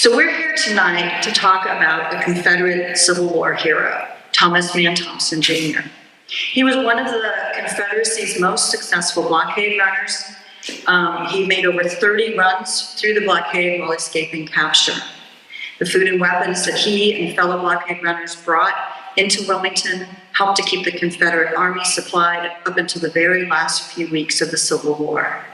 So we're here tonight to talk about a Confederate Civil War hero, Thomas Mann Thompson, Jr. He was one of the Confederacy's most successful blockade runners. He made over 30 runs through the blockade while escaping capture. The food and weapons that he and fellow blockade runners brought into Wilmington helped to keep the Confederate Army supplied up until the very last few weeks of the Civil War.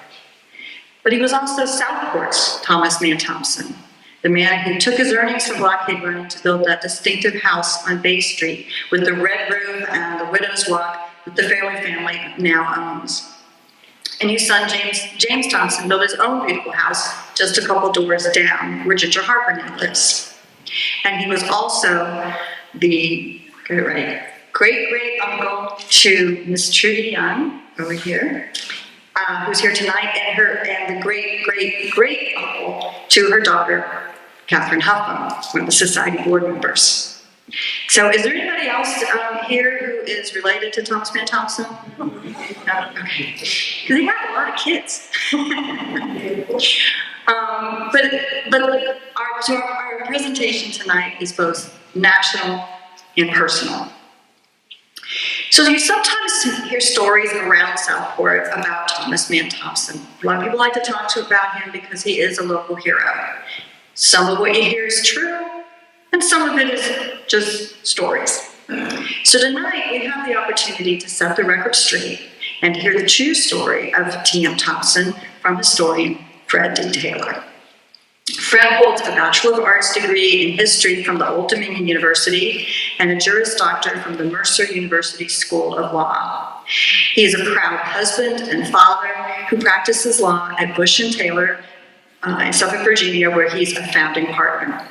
But he was also Southport's Thomas Mann Thompson, the man who took his earnings from blockade running to build that distinctive house on Bay Street with the red roof and the widow's walk that the Fairley family now owns. And his son, James Thompson, built his own beautiful house just a couple doors down where Ginger Harper now lives. And he was also the, get it right, great-great-uncle to Miss Trudy Young, over here, who's here tonight, and the great-great-great-uncle to her daughter, Catherine Huffam, one of the Society board members. So is there anybody else here who is related to Thomas Mann Thompson? No? Okay. Because he had a lot of kids. Our presentation tonight is both national and personal. So you sometimes hear stories around Southport about Thomas Mann Thompson. A lot of people like to talk about him because he is a local hero. Some of what you hear is true, and some of it is just stories. So tonight we have the opportunity to set the record straight and hear the true story of T.M. Thompson from historian Fred D. Taylor. Fred holds a Bachelor of Arts degree in history from the Old Dominion University and a Juris Doctor from the Mercer University School of Law. He is a proud husband and father who practices law at Bush and Taylor in Suffolk, Virginia, where he's a founding partner.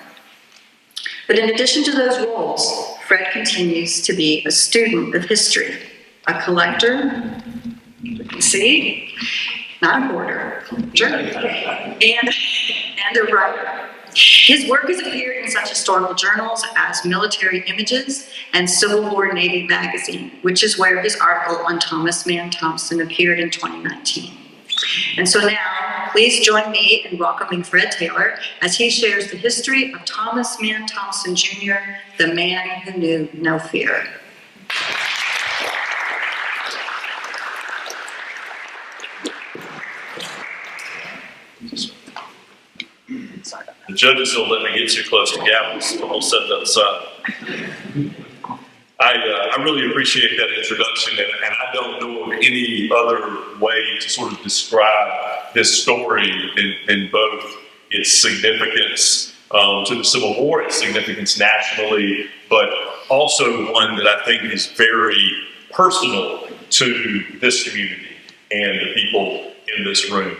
But in addition to those roles, Fred continues to be a student of history, a collector, you can see, not a hoarder, and a writer. His work has appeared in such historical journals as Military Images and Civil War Navy Magazine, which is where his article on Thomas Mann Thompson appeared in 2019. And so now, please join me in welcoming Fred Taylor as he shares the history of Thomas Mann Thompson, Jr., the man who knew no fear. The judges will let me get too close to gavels, so I'll set that aside. I really appreciate that introduction, and I don't know of any other way to sort of describe this story in both its significance to the Civil War, its significance nationally, but also one that I think is very personal to this community and the people in this room.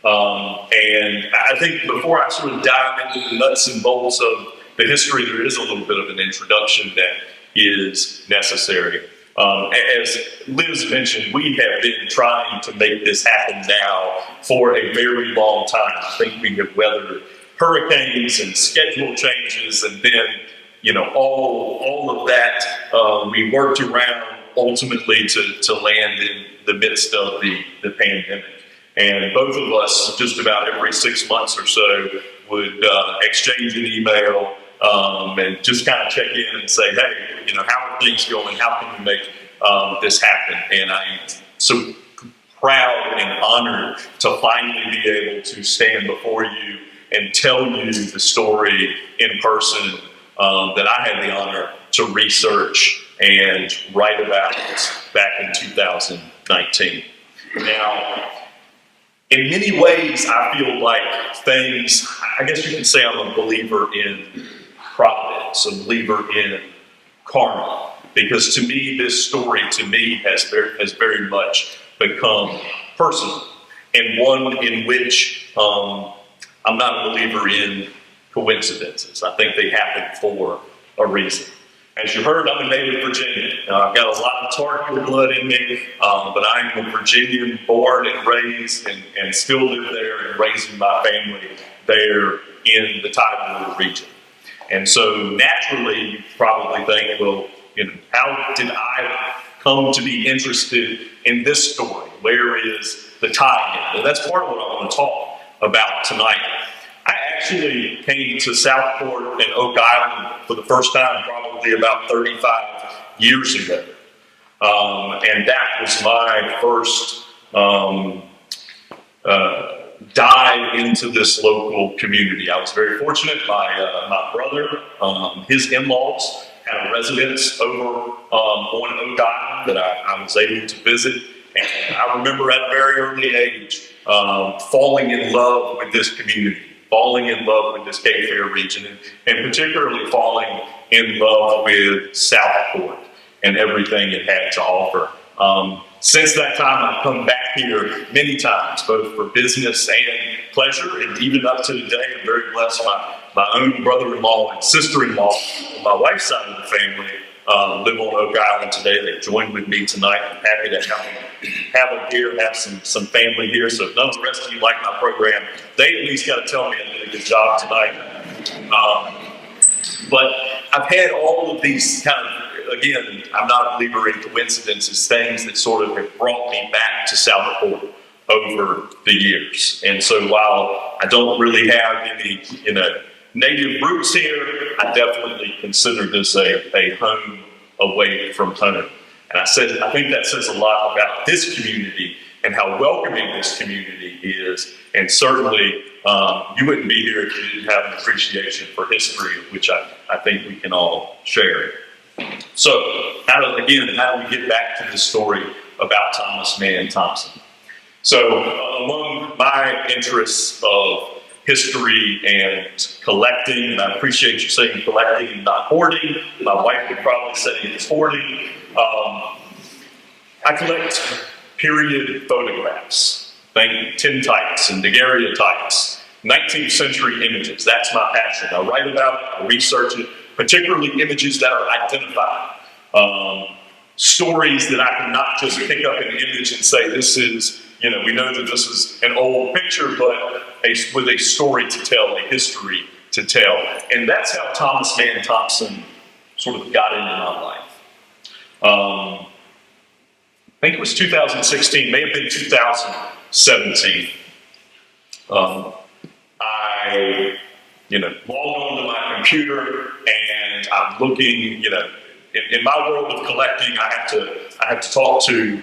And I think before I sort of dive into the nuts and bolts of the history, there is a little bit of an introduction that is necessary. As Liz mentioned, we have been trying to make this happen now for a very long time. I think we have weathered hurricanes and schedule changes, and then, all of that we worked around ultimately to land in the midst of the pandemic. And both of us, just about every 6 months or so, would exchange an email and just kind of check in and say, hey, how are things going? How can we make this happen? And I'm so proud and honored to finally be able to stand before you and tell you the story in person that I had the honor to research and write about back in 2019. Now, in many ways, I feel like I guess you can say I'm a believer in providence, a believer in karma, because to me, this story has very much become personal, and one in which I'm not a believer in coincidences. I think they happen for a reason. As you heard, I'm a native Virginian. I've got a lot of Tar Heel blood in me, but I'm a Virginian born and raised and still live there and raising my family there in the Tidewater region. And so naturally, you probably think, well, how did I come to be interested in this story? Where is the tie-in? Well, that's part of what I want to talk about tonight. I actually came to Southport and Oak Island for the first time probably about 35 years ago. And that was my first dive into this local community. I was very fortunate. My brother, his in-laws had a residence over on Oak Island that I was able to visit. And I remember at a very early age falling in love with this community, falling in love with this Cape Fear region, and particularly falling in love with Southport and everything it had to offer. Since that time, I've come back here many times, both for business and pleasure, and even up to today, I'm very blessed. My own brother-in-law and sister-in-law on my wife's side of the family live on Oak Island today. They joined with me tonight. I'm happy to have them here, have some family here. So if none of the rest of you like my program, they at least got to tell me I did a good job tonight. But I've had all of these kind of, again, I'm not a believer in coincidences, things that sort of have brought me back to Southport over the years. And so while I don't really have any, native roots here, I definitely consider this a home away from home. And I think that says a lot about this community and how welcoming this community is. And certainly, you wouldn't be here if you didn't have an appreciation for history, which I think we can all share. So, how do we get back to this story about Thomas Mann Thompson? So, among my interests of history and collecting, and I appreciate you saying collecting and not hoarding. My wife would probably say it's hoarding. I collect period photographs, think tintypes and daguerreotypes, 19th century images. That's my passion. I write about it, I research it, particularly images that are identified. Stories that I can not just pick up an image and say, this is, we know that this is an old picture, but with a story to tell, a history to tell. And that's how Thomas Mann Thompson sort of got into my life. I think it was 2016, may have been 2017. I, logged onto my computer and I'm looking, in my world of collecting, I have to talk to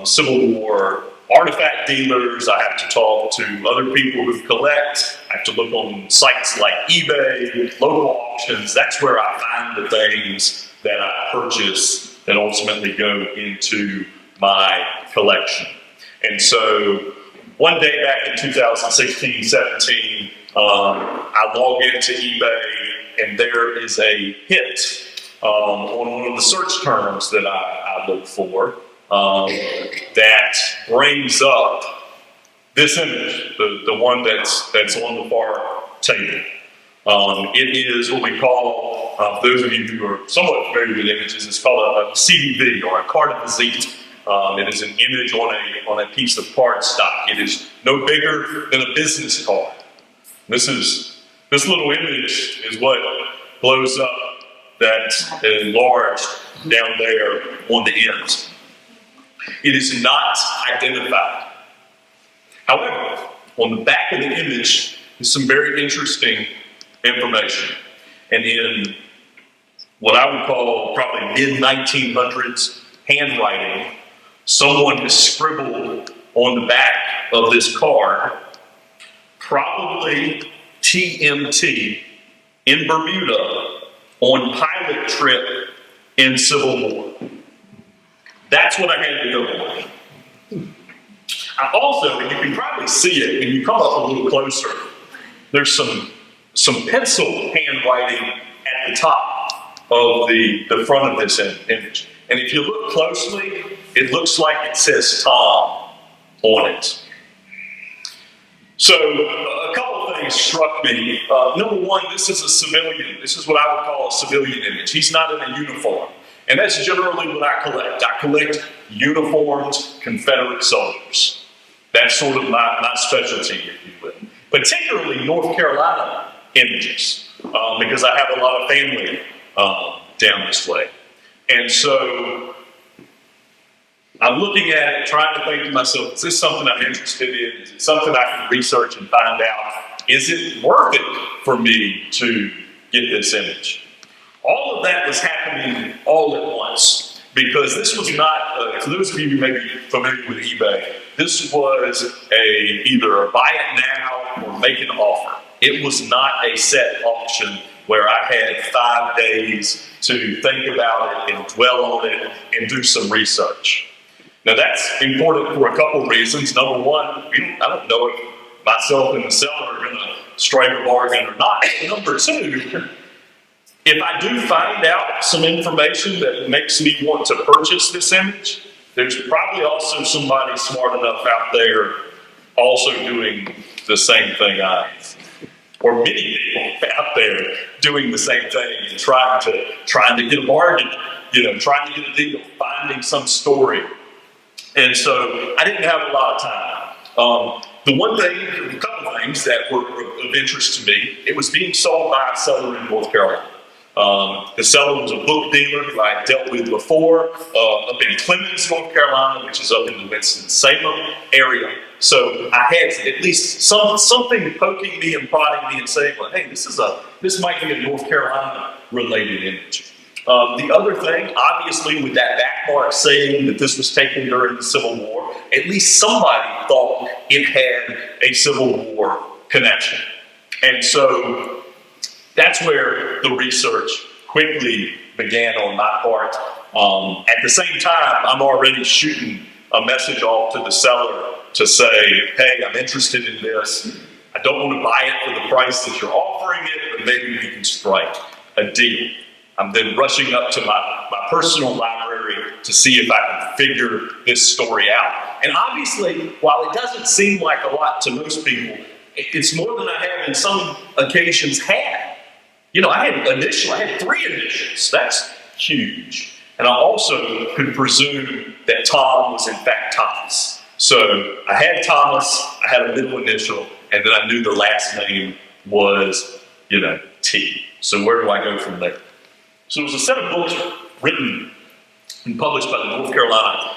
Civil War artifact dealers. I have to talk to other people who collect. I have to look on sites like eBay, local auctions. That's where I find the things that I purchase that ultimately go into my collection. And so one day back in 2016-17, I log into eBay and there is a hit on one of the search terms that I look for. That brings up this image, the one that's on the far table. It is what we call, for those of you who are somewhat familiar with images, it's called a CDV or a carte de visite. It is an image on a piece of cardstock. It is no bigger than a business card. This little image is what blows up that's enlarged down there on the ends. It is not identified. However, on the back of the image is some very interesting information. And in what I would call probably mid-1900s handwriting, someone has scribbled on the back of this card, probably TMT in Bermuda on pilot trip in Civil War. That's what I had to go on. I also, and you can probably see it when you come up a little closer, there's some pencil handwriting at the top of the front of this image. And if you look closely, it looks like it says Tom on it. So a couple of things struck me. Number one, this is a civilian. This is what I would call a civilian image. He's not in a uniform. And that's generally what I collect. I collect uniformed Confederate soldiers. That's sort of my specialty, if you will. Particularly North Carolina images, because I have a lot of family down this way. And so I'm looking at it, trying to think to myself, is this something I'm interested in? Is it something I can research and find out? is it worth it for me to get this image? All of that was happening all at once, because this was not, for those of you who may be familiar with eBay, this was either a buy it now or make an offer. It was not a set auction where I had 5 days to think about it and dwell on it and do some research. Now that's important for a couple reasons. Number one, I don't know if myself and the seller are going to strike a bargain or not. Number two, if I do find out some information that makes me want to purchase this image, there's probably also somebody smart enough out there also doing the same thing I am. Or many people out there doing the same thing and trying to get a bargain, trying to get a deal, finding some story. And so I didn't have a lot of time. A couple of things that were of interest to me, it was being sold by a seller in North Carolina. The seller was a book dealer who I had dealt with before up in Clemens, North Carolina, which is up in the Winston-Salem area. So I had at least something poking me and prodding me and saying, well, hey, this might be a North Carolina related image. The other thing, obviously, with that backmark saying that this was taken during the Civil War, at least somebody thought it had a Civil War connection. And so that's where the research quickly began on my part. At the same time, I'm already shooting a message off to the seller to say, hey, I'm interested in this. I don't want to buy it for the price that you're offering it, but maybe we can strike a deal. I'm then rushing up to my personal library to see if I can figure this story out. And obviously, while it doesn't seem like a lot to most people, it's more than I have in some occasions had. I had 3 initials. That's huge. And I also could presume that Tom was in fact Thomas. So I had Thomas, I had a middle initial, and then I knew the last name was, T. So where do I go from there? So it was a set of books written and published by the North Carolina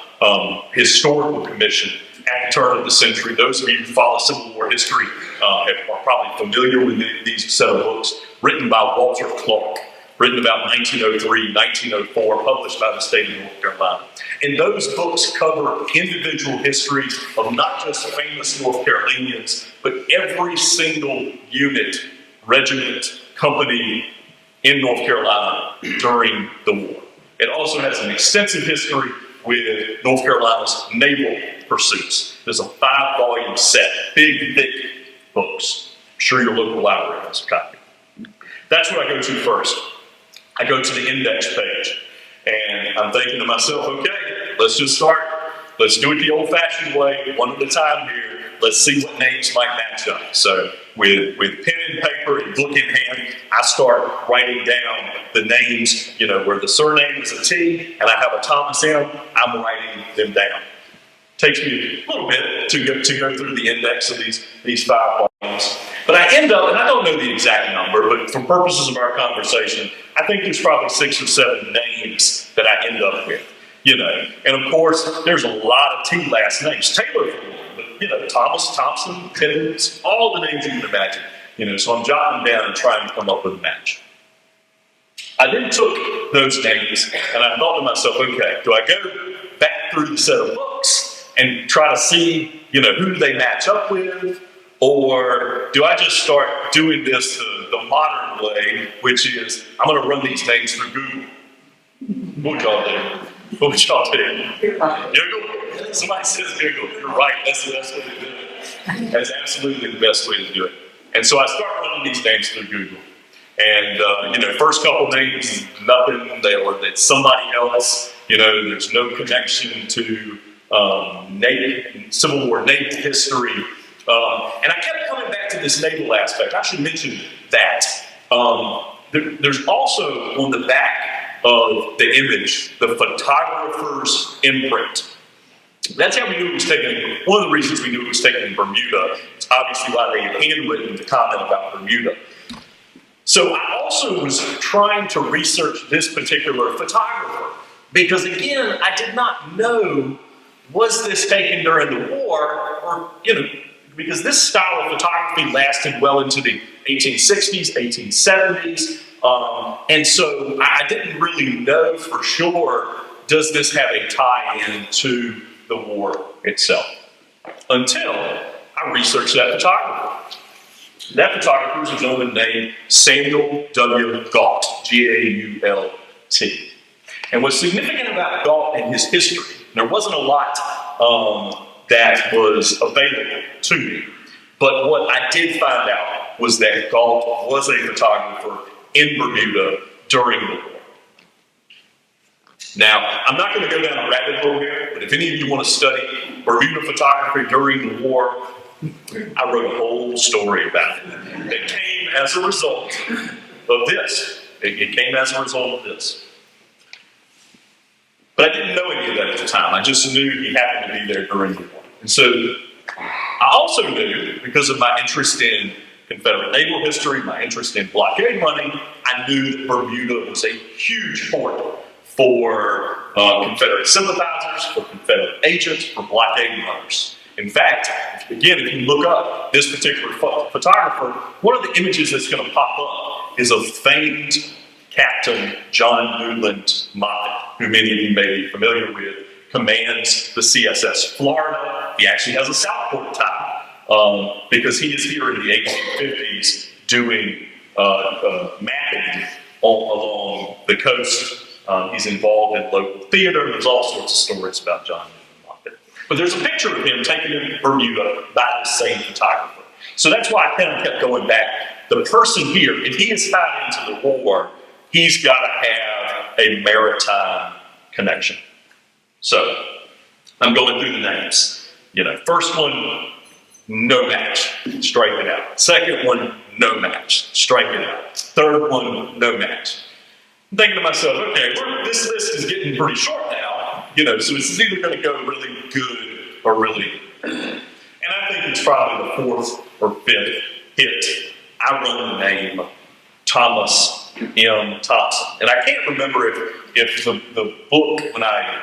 Historical Commission at the turn of the century. Those of you who follow Civil War history are probably familiar with these set of books, written by Walter Clark, written about 1903, 1904, published by the state of North Carolina. And those books cover individual histories of not just famous North Carolinians, but every single unit, regiment, company in North Carolina during the war. It also has an extensive history with North Carolina's naval pursuits. There's a 5-volume set, big, thick books. I'm sure your local library has a copy. That's what I go to first. I go to the index page, and I'm thinking to myself, okay, let's just start. Let's do it the old-fashioned way, one at a time here. Let's see what names might match up. So with pen and paper and book in hand, I start writing down the names, where the surname is a T and I have a Thomas M, I'm writing them down. Takes me a little bit to go through the index of these 5 volumes. But I end up, and I don't know the exact number, but for purposes of our conversation, I think there's probably 6 or 7 names that I end up with. And of course, there's a lot of T last names. Taylor, but Thomas, Thompson, Pittance, all the names you can imagine. So I'm jotting down and trying to come up with a match. I then took those names and I thought to myself, okay, do I go back through the set of books and try to see, who they match up with? Or do I just start doing this the modern way, which is I'm going to run these names through Google? What would y'all do? What would y'all do? Google? Somebody says Google. You're right. That's the best way to do it. That's absolutely the best way to do it. And so I start running these names through Google. And, first couple names, nothing. It's somebody else. There's no connection to Civil War naval history. And I kept coming back to this naval aspect. I should mention that. There's also on the back of the image, the photographer's imprint. That's how we knew it was taken. One of the reasons we knew it was taken in Bermuda. It's obviously why they had handwritten the comment about Bermuda. So I also was trying to research this particular photographer because, again, I did not know, was this taken during the war or, because this style of photography lasted well into the 1860s, 1870s. And so I didn't really know for sure, does this have a tie-in to the war itself? Until I researched that photographer. That photographer was a gentleman named Samuel W. Gault, G-A-U-L-T. And what's significant about Gault and his history, there wasn't a lot that was available to me. But what I did find out was that Gault was a photographer in Bermuda during the war. Now, I'm not going to go down a rabbit hole here, but if any of you want to study Bermuda photography during the war, I wrote a whole story about it. It came as a result of this. It came as a result of this. But I didn't know any of that at the time. I just knew he happened to be there during the war. And so I also knew, because of my interest in Confederate naval history, my interest in blockade running, I knew that Bermuda was a huge port for Confederate sympathizers, for Confederate agents, for blockade runners. In fact, again, if you look up this particular photographer, one of the images that's going to pop up is of famed Captain John Newland Moffett, who many of you may be familiar with, commands the CSS Florida. He actually has a Southport tie because he is here in the 1850s doing mapping along the coast. He's involved in local theater. There's all sorts of stories about John Newland Moffett. But there's a picture of him taken in Bermuda by the same photographer. So that's why I kind of kept going back. The person here, if he is tied into the war, he's got to have a maritime connection. So I'm going through the names. First one, no match, strike it out. Second one, no match, strike it out. Third one, no match. I'm thinking to myself, okay, this list is getting pretty short now, so it's either going to go really good or really bad. And I think it's probably the fourth or fifth hit. I run the name Thomas Mann Thompson. And I can't remember if the book, when I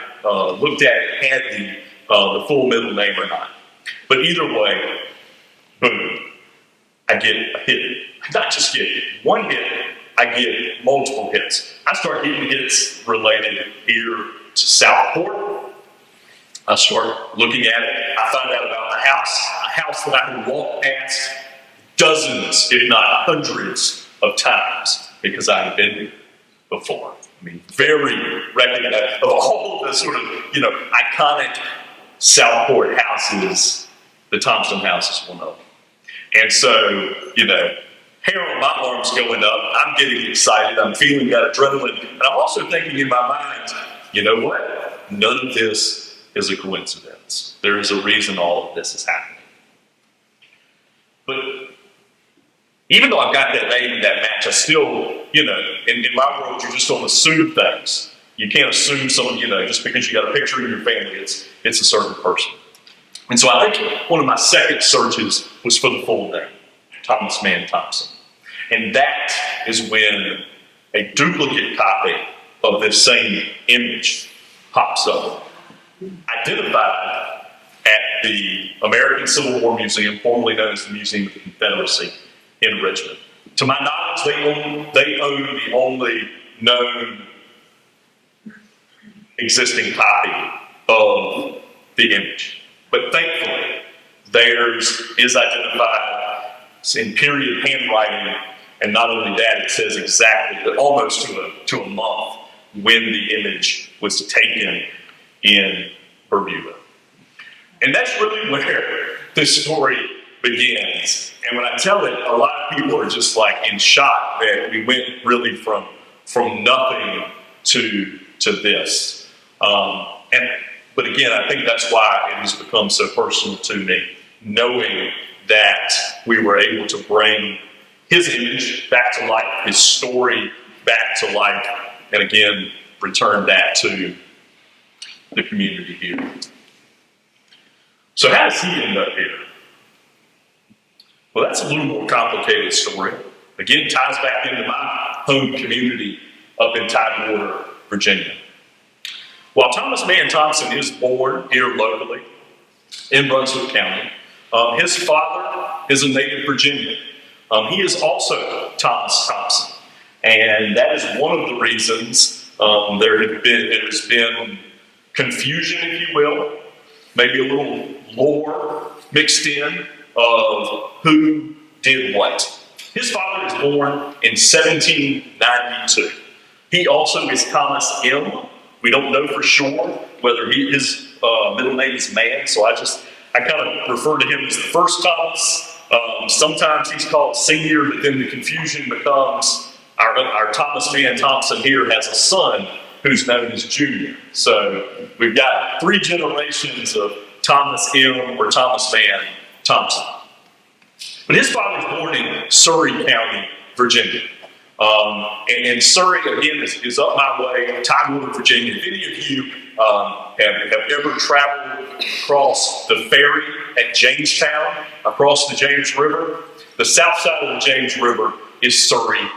looked at it, had the full middle name or not. But either way, boom, I get a hit. Not just get one hit, I get multiple hits. I start getting hits related here to Southport. I start looking at it. I find out about a house that I can walk past dozens, if not hundreds of times because I had been here before. I mean, very recognized of all the sort of, iconic Southport houses, the Thompson house is one of them. And so, hair on my arms going up, I'm getting excited, I'm feeling that adrenaline, and I'm also thinking in my mind, you know what? None of this is a coincidence. There is a reason all of this is happening. But even though I've got that name and that match, I still, in my world, you just don't assume things. You can't assume someone, just because you got a picture in your family, it's a certain person. And so I think one of my second searches was for the full name, Thomas Mann Thompson. And that is when a duplicate copy of this same image pops up, identified at the American Civil War Museum, formerly known as the Museum of the Confederacy in Richmond. To my knowledge, they own the only known existing copy of the image. But thankfully, theirs is identified in period handwriting, and not only that, it says exactly, almost to a month, when the image was taken in Bermuda. And that's really where this story begins. And when I tell it, a lot of people are just like in shock that we went really from nothing to this. But again, I think that's why it has become so personal to me, knowing that we were able to bring his image back to life, his story back to life, and again, return that to the community here. So how does he end up here? Well, that's a little more complicated story. Again, ties back into my home community up in Tidewater, Virginia. While Thomas Mann Thompson is born here locally in Brunswick County, His father is a native Virginian. He is also Thomas Thompson. And that is one of the reasons there has been confusion, if you will, maybe a little lore mixed in of who did what. His father is born in 1792. He also is Thomas M. We don't know for sure whether his middle name is Mann, so I kind of refer to him as the first Thomas. Sometimes he's called senior, but then the confusion becomes our Thomas Mann Thompson here has a son who's known as Junior. So we've got 3 generations of Thomas M. or Thomas Mann Thompson. But his father was born in Surry County, Virginia. And Surry, again, is up my way, Tidewater, Virginia. If any of you have ever traveled across the ferry at Jamestown, across the James River, the south side of the James River is Surry County.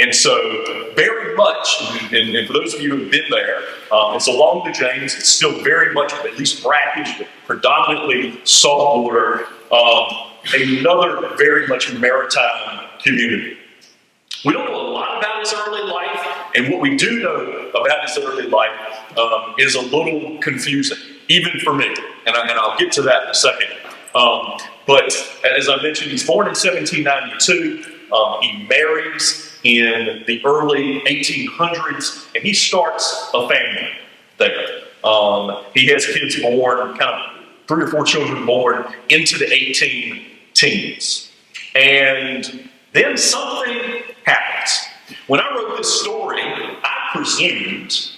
And so very much, and for those of you who have been there, it's along the James. It's still very much, at least brackish, but predominantly saltwater. Another very much maritime community. We don't know a lot about his early life, and what we do know about his early life is a little confusing, even for me, and I'll get to that in a second. But as I mentioned, he's born in 1792. He marries in the early 1800s, and he starts a family there. He has kids born, kind of 3 or 4 children born into the 18-teens. And then something happens. When I wrote this story, I presumed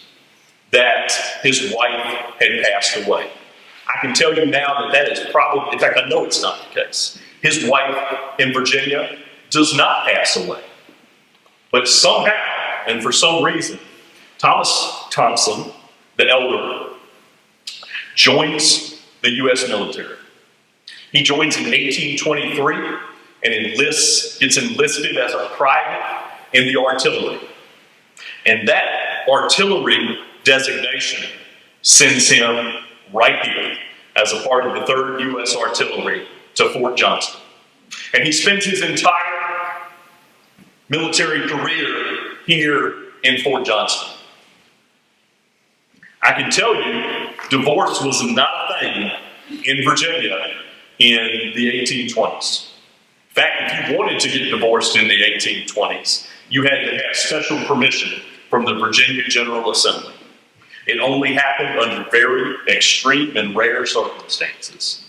that his wife had passed away. I can tell you now that is probably, in fact, I know it's not the case. His wife in Virginia does not pass away. But somehow, and for some reason, Thomas Thompson, the elder, joins the U.S. military. He joins in 1823 and gets enlisted as a private in the artillery. And that artillery designation sends him right here as a part of the 3rd U.S. Artillery to Fort Johnston. And he spends his entire military career here in Fort Johnston. I can tell you, divorce was not a thing in Virginia in the 1820s. In fact, if you wanted to get divorced in the 1820s, you had to have special permission from the Virginia General Assembly. It only happened under very extreme and rare circumstances.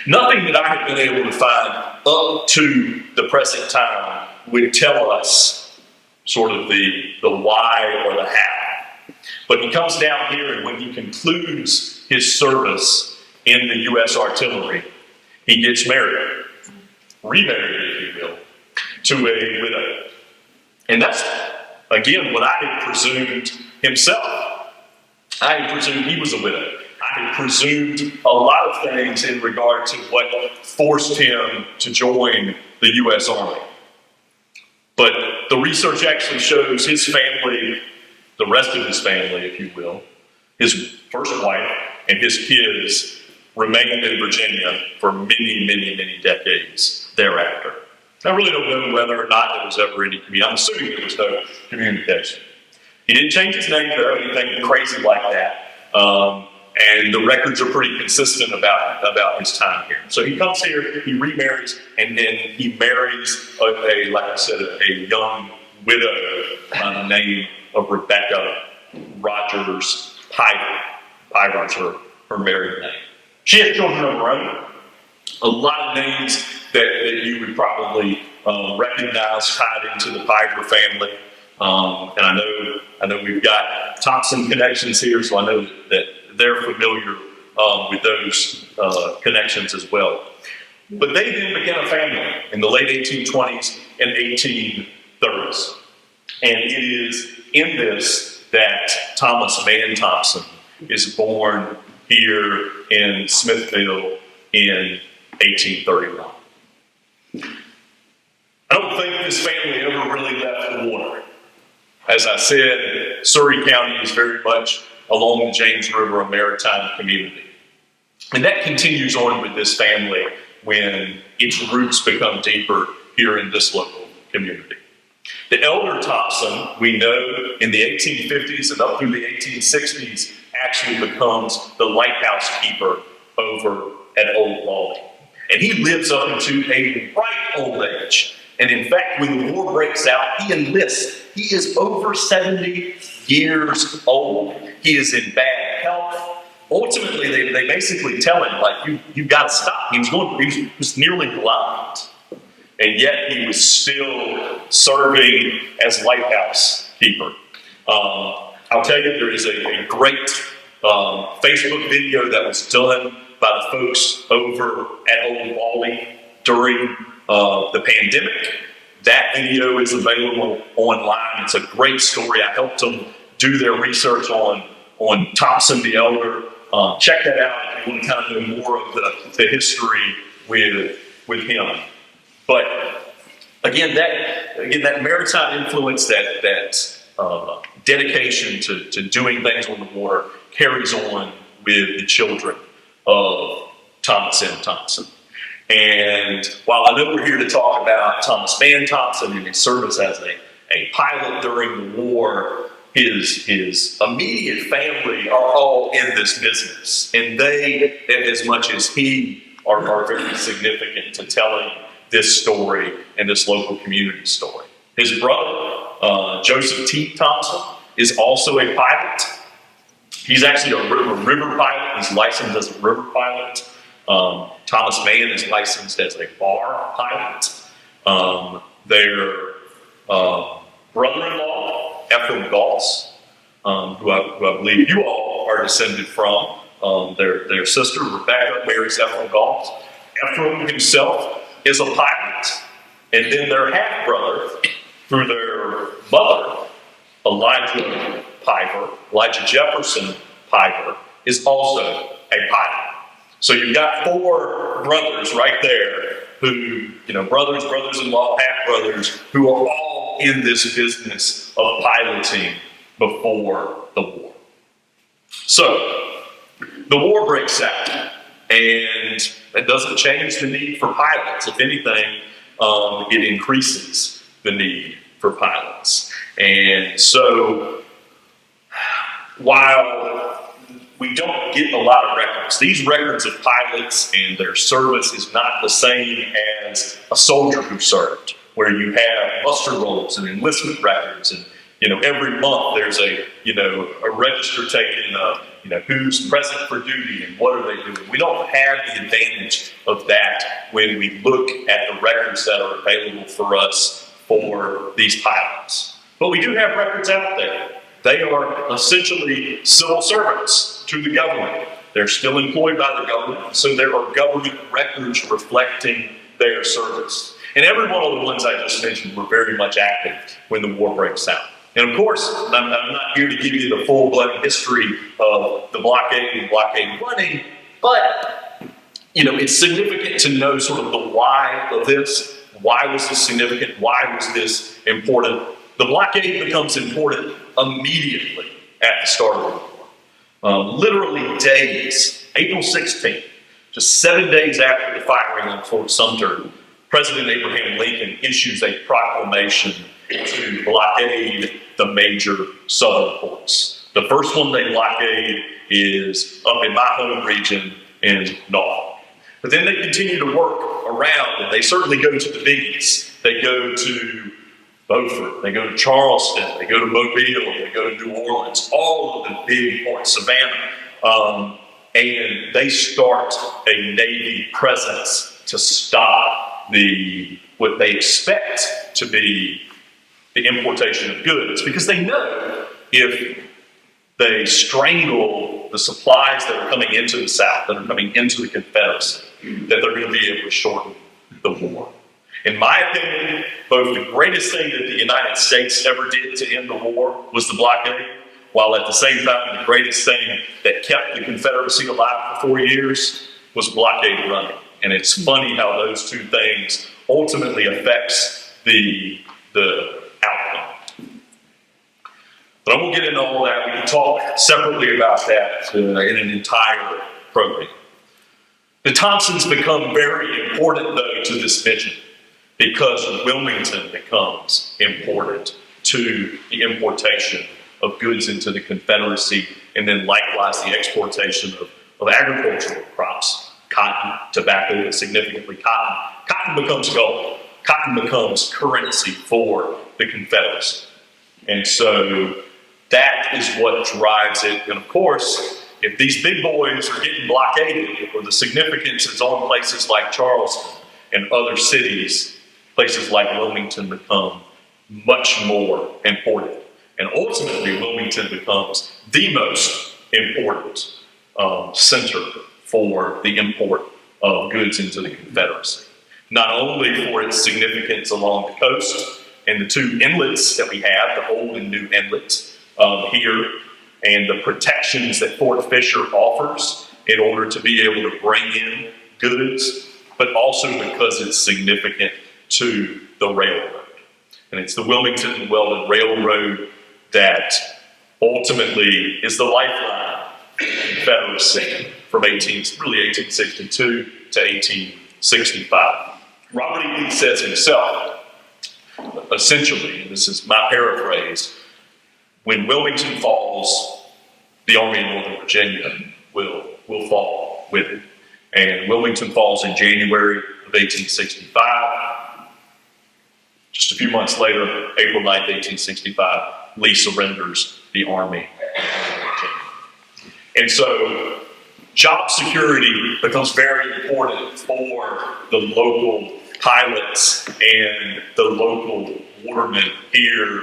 Nothing that I have been able to find up to the present time would tell us sort of the why or the how. But he comes down here, and when he concludes his service in the U.S. Artillery, he gets married, remarried, if you will, to a widow. And that's, again, what I had presumed himself. I had presumed he was a widow. I had presumed a lot of things in regard to what forced him to join the U.S. Army. But the research actually shows his family, the rest of his family, if you will, his first wife and his kids remained in Virginia for many, many, many decades thereafter. I really don't know whether or not there was ever any, I'm assuming there was no communication. He didn't change his name or anything crazy like that. And the records are pretty consistent about his time here. So he comes here, he remarries, and then he marries like I said, a young widow by the name of Rebecca Rogers Piper. Piper's her married name. She had children of her own. A lot of names that you would probably recognize tied into the Piper family. And I know we've got Thompson connections here, so I know that they're familiar with those connections as well. But they then began a family in the late 1820s and 1830s. And it is in this that Thomas Mann Thompson is born here in Smithville in 1831. I don't think this family ever really left the water. As I said, Surry County is very much along the James River, a maritime community. And that continues on with this family when its roots become deeper here in this local community. The elder Thompson, we know in the 1850s and up through the 1860s, actually becomes the lighthouse keeper over at Old Wally. And he lives up into a ripe old age. And in fact, when the war breaks out, he enlists. He is over 70 years old. He is in bad health. Ultimately, they basically tell him, like, you've got to stop. He was nearly blind. And yet he was still serving as lighthouse keeper. I'll tell you, there is a great Facebook video that was done by the folks over at Old Wally during the pandemic. That video is available online. It's a great story. I helped them do their research on Thompson the Elder. Check that out if you want to kind of know more of the history with him. But again, that maritime influence, that dedication to doing things on the water carries on with the children of Thomas Mann Thompson. And while I know we're here to talk about Thomas Mann Thompson and his service as a pilot during the war, his immediate family are all in this business. And they, as much as he, are very significant to telling this story and this local community story. His brother, Joseph T. Thompson, is also a pilot. He's actually a river pilot. He's licensed as a river pilot. Thomas Mann is licensed as a bar pilot. Their brother-in-law, Ephraim Goss, who I believe you all are descended from, their sister, Rebecca, marries Ephraim Goss. Ephraim himself is a pilot. And then their half-brother, through their mother, Elijah Jefferson Piper, is also a pilot. So you've got four brothers right there who, brothers-in-law, half-brothers, who are all in this business of piloting before the war. So the war breaks out, and it doesn't change the need for pilots. If anything, it increases the need for pilots. And so while we don't get a lot of records, these records of pilots and their service is not the same as a soldier who served, where you have muster rolls and enlistment records, and every month there's a register taken of who's present for duty and what are they doing. We don't have the advantage of that when we look at the records that are available for us for these pilots. But we do have records out there. They are essentially civil servants to the government. They're still employed by the government, so there are government records reflecting their service. And every one of the ones I just mentioned were very much active when the war breaks out. And of course, I'm not here to give you the full-blood history of the blockade and blockade running, but it's significant to know sort of the why of this. Why was this significant? Why was this important? The blockade becomes important immediately at the start of the war. Literally days, April 16th, just 7 days after the firing on Fort Sumter, President Abraham Lincoln issues a proclamation to blockade the major southern ports. The first one they blockade is up in my home region in Norfolk. But then they continue to work around, and they certainly go to the biggies. They go to Beaufort, they go to Charleston, they go to Mobile, they go to New Orleans, all of the big ports, Savannah, and they start a Navy presence to stop what they expect to be the importation of goods, because they know if they strangle the supplies that are coming into the South, that are coming into the Confederacy, that they're going to be able to shorten the war. In my opinion, both the greatest thing that the United States ever did to end the war was the blockade, while at the same time, the greatest thing that kept the Confederacy alive for 4 years was blockade running. And it's funny how those two things ultimately affects the outcome. But I won't get into all that. We can talk separately about that in an entire program. The Thompsons become very important, though, to this mission because Wilmington becomes important to the importation of goods into the Confederacy, and then likewise the exportation of agricultural crops, cotton, tobacco, and significantly cotton. Cotton becomes gold. Cotton becomes currency for the Confederacy. And so that is what drives it. And of course, if these big boys are getting blockaded, or the significance is on places like Charleston and other cities, places like Wilmington become much more important. And ultimately, Wilmington becomes the most important center for the import of goods into the Confederacy. Not only for its significance along the coast and the two inlets that we have, the old and new inlets here, and the protections that Fort Fisher offers in order to be able to bring in goods, but also because it's significant to the railroad. And it's the Wilmington and Weldon Railroad that ultimately is the lifeline of the Confederacy from 1862 to 1865. Robert E. Lee says himself, essentially, and this is my paraphrase, when Wilmington falls, the Army of Northern Virginia will fall with it. And Wilmington falls in January of 1865. Just a few months later, April 9th, 1865, Lee surrenders the Army of Northern Virginia. And so job security becomes very important for the local pilots and the local watermen here,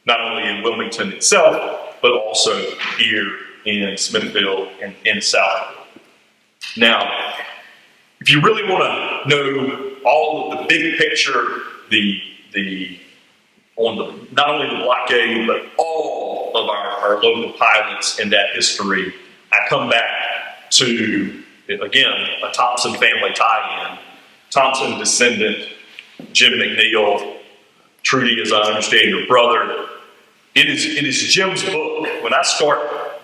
not only in Wilmington itself, but also here in Smithville and in Southport. Now, if you really want to know all of the big picture, not only the blockade, but all of our local pilots and that history, I come back to, again, a Thompson family tie-in. Thompson descendant, Jim McNeil, Trudy, as I understand, your brother. It is Jim's book. When I start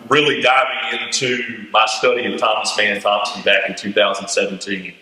really diving into my study of Thomas Mann Thompson back in 2017,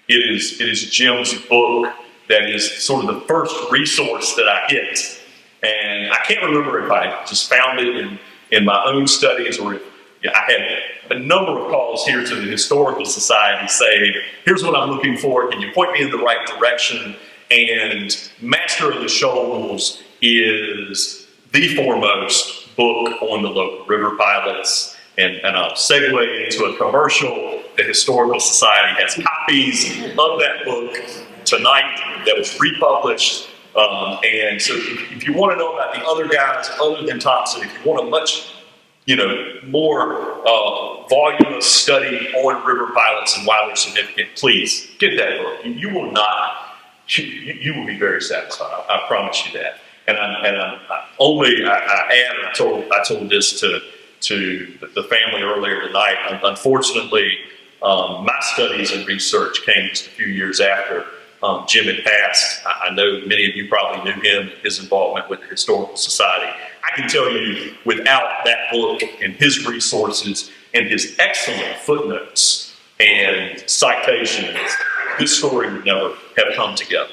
it is Jim's book that is sort of the first resource that I hit. And I can't remember if I just found it in my own studies or if I had a number of calls here to the Historical Society saying, here's what I'm looking for, can you point me in the right direction? And Master of the Shoals is the foremost book on the local river pilots. And I'll segue into a commercial. The Historical Society has copies of that book tonight that was republished. And so if you want to know about the other guys other than Thompson, if you want a much more voluminous study on river pilots and why they're significant, please get that book. You will not, you will be very satisfied. I promise you that. And I told this to the family earlier tonight. Unfortunately, my studies and research came just a few years after Jim had passed. I know many of you probably knew him, his involvement with the Historical Society. I can tell you, without that book and his resources and his excellent footnotes and citations, this story would never have come together.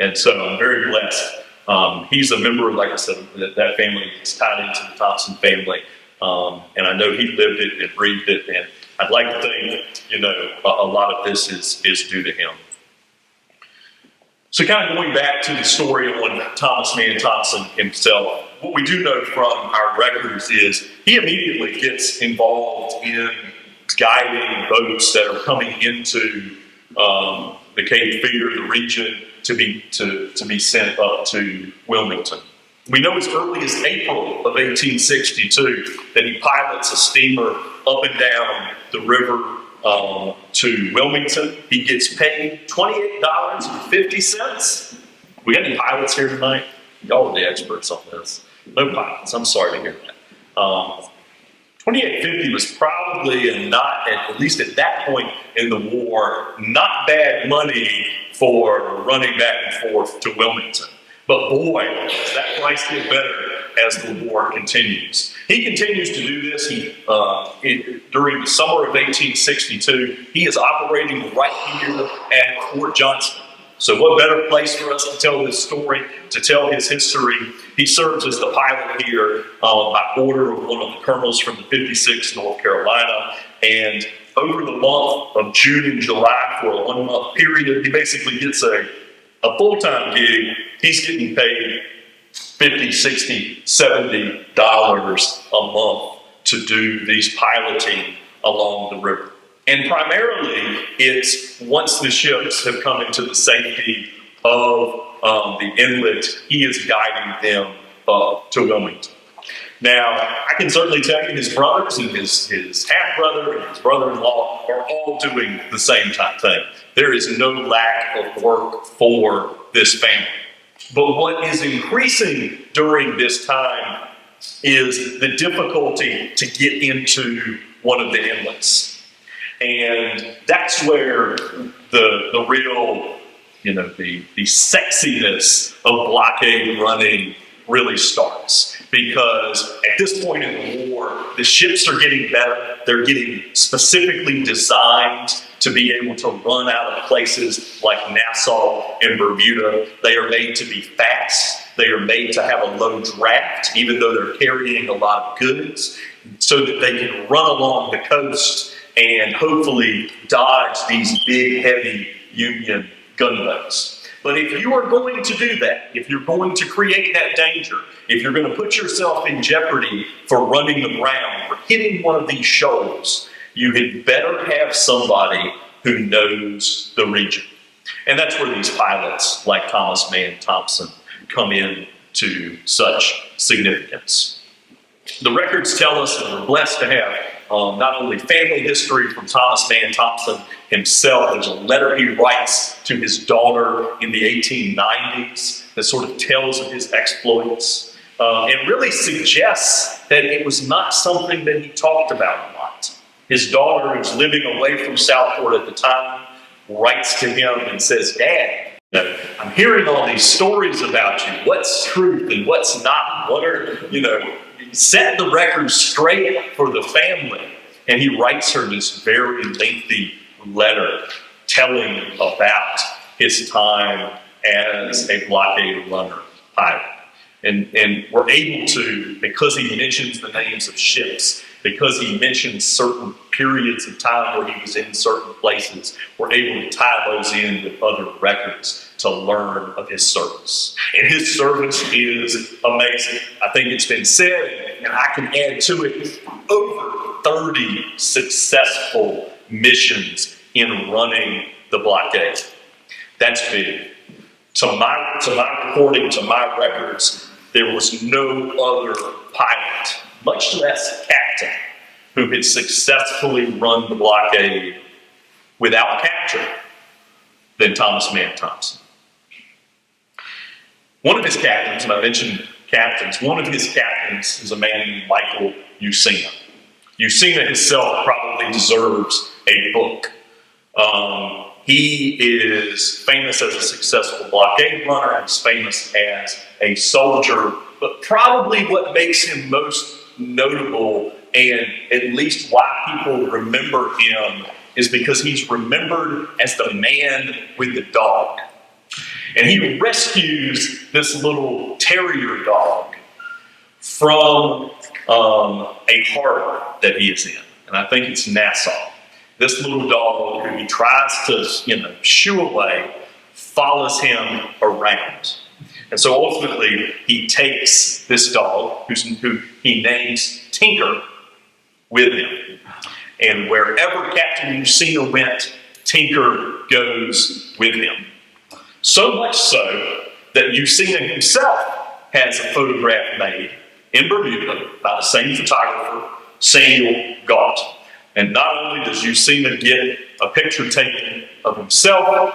And so I'm very blessed. He's a member, like I said, that family is tied into the Thompson family. And I know he lived it and breathed it. And I'd like to think, a lot of this is due to him. So kind of going back to the story on Thomas Mann Thompson himself, what we do know from our records is he immediately gets involved in guiding boats that are coming into the Cape Fear, the region, to be sent up to Wilmington. We know as early as April of 1862 that he pilots a steamer up and down the river to Wilmington. He gets paid $28.50. We got any pilots here tonight? Y'all are the experts on this. No pilots. I'm sorry to hear that. $28.50 was probably not, at least at that point in the war, not bad money for running back and forth to Wilmington. But boy, does that price get better as the war continues. He continues to do this. During the summer of 1862, he is operating right here at Fort Johnson. So what better place for us to tell this story, to tell his history? He serves as the pilot here by order of one of the colonels from the 56th North Carolina. And over the month of June and July, for a 1-month period, he basically gets a full-time gig. He's getting paid $50, $60, $70 a month to do these piloting along the river. And primarily, it's once the ships have come into the safety of the inlet, he is guiding them to Wilmington. Now, I can certainly tell you his brothers and his half-brother and his brother-in-law are all doing the same type thing. There is no lack of work for this family. But what is increasing during this time is the difficulty to get into one of the inlets. And that's where the real, the sexiness of blockade running really starts. Because at this point in the war, the ships are getting better. They're getting specifically designed to be able to run out of places like Nassau and Bermuda. They are made to be fast. They are made to have a low draft, even though they're carrying a lot of goods, so that they can run along the coast and hopefully dodge these big, heavy Union gunboats. But if you are going to do that, if you're going to create that danger, if you're going to put yourself in jeopardy for running aground or hitting one of these shoals, you had better have somebody who knows the region. And that's where these pilots like Thomas Mann Thompson come in to such significance. The records tell us that we're blessed to have not only family history from Thomas Mann Thompson himself. There's a letter he writes to his daughter in the 1890s that sort of tells of his exploits and really suggests that it was not something that he talked about a lot. His daughter, who's living away from Southport at the time, writes to him and says, "Dad, I'm hearing all these stories about you. What's truth and what's not? What are, set the record straight for the family." And he writes her this very lengthy letter telling about his time as a blockade runner pilot. And we're able to, because he mentions the names of ships, because he mentions certain periods of time where he was in certain places, we're able to tie those in with other records to learn of his service. And his service is amazing. I think it's been said, and I can add to it, over 30 successful missions in running the blockade. That's big. To my reporting, to my records, there was no other pilot, much less captain, who had successfully run the blockade without capture than Thomas Mann Thompson. One of his captains, and I mentioned captains, one of his captains is a man named Michael Usena. Usena himself probably deserves a book. He is famous as a successful blockade runner. He's famous as a soldier. But probably what makes him most notable, and at least why people remember him, is because he's remembered as the man with the dog. And he rescues this little terrier dog from a harbor that he is in. And I think it's Nassau. This little dog, who he tries to, shoo away, follows him around. And so ultimately, he takes this dog, who he names Tinker, with him. And wherever Captain Usena went, Tinker goes with him. So much so that Usena himself has a photograph made in Bermuda by the same photographer, Samuel Galt. And not only does Usena get a picture taken of himself,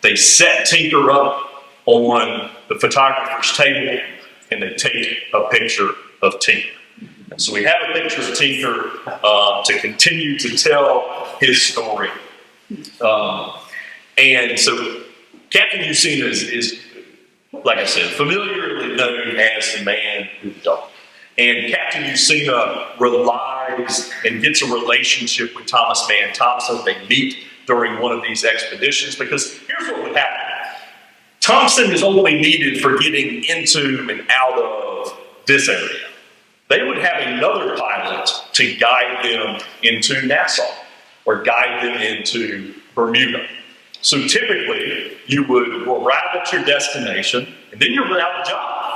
they set Tinker up on the photographer's table and they take a picture of Tinker. And so we have a picture of Tinker to continue to tell his story. And so Captain Usena is, like I said, familiarly literally known as the man with the dog. And Captain Usina relies and gets a relationship with Thomas Mann Thompson. They meet during one of these expeditions because here's what would happen. Thompson is only needed for getting into and out of this area. They would have another pilot to guide them into Nassau or guide them into Bermuda. So typically, you would arrive at your destination and then you're without a job.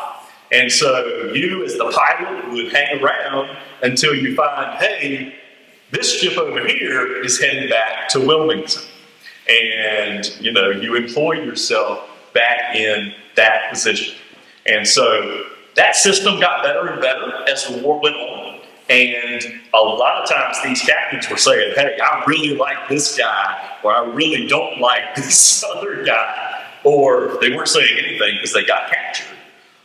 And so you, as the pilot, would hang around until you find, hey, this ship over here is heading back to Wilmington. And, you employ yourself back in that position. And so that system got better and better as the war went on. And a lot of times these captains were saying, hey, I really like this guy, or I really don't like this other guy. Or they weren't saying anything because they got captured.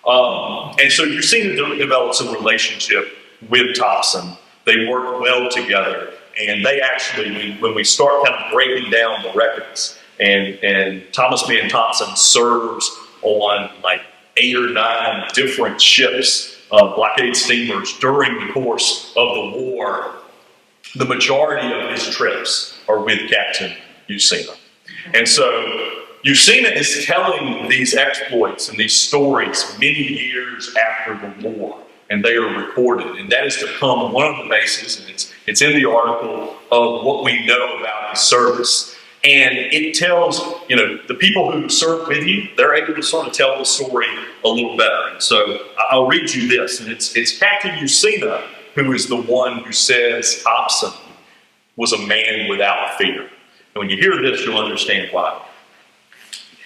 And so you're seeing them develop some relationship with Thompson. They work well together. And they actually, when we start kind of breaking down the records, and Thomas Mann Thompson serves on like 8 or 9 different ships, blockade steamers during the course of the war, the majority of his trips are with Captain Usina. And so Usina is telling these exploits and these stories many years after the war, and they are recorded. And that has become one of the bases, and it's in the article, of what we know about his service. And it tells, the people who serve with you, they're able to sort of tell the story a little better. And so I'll read you this, and it's Captain Usina who is the one who says Thompson was a man without fear. And when you hear this, you'll understand why.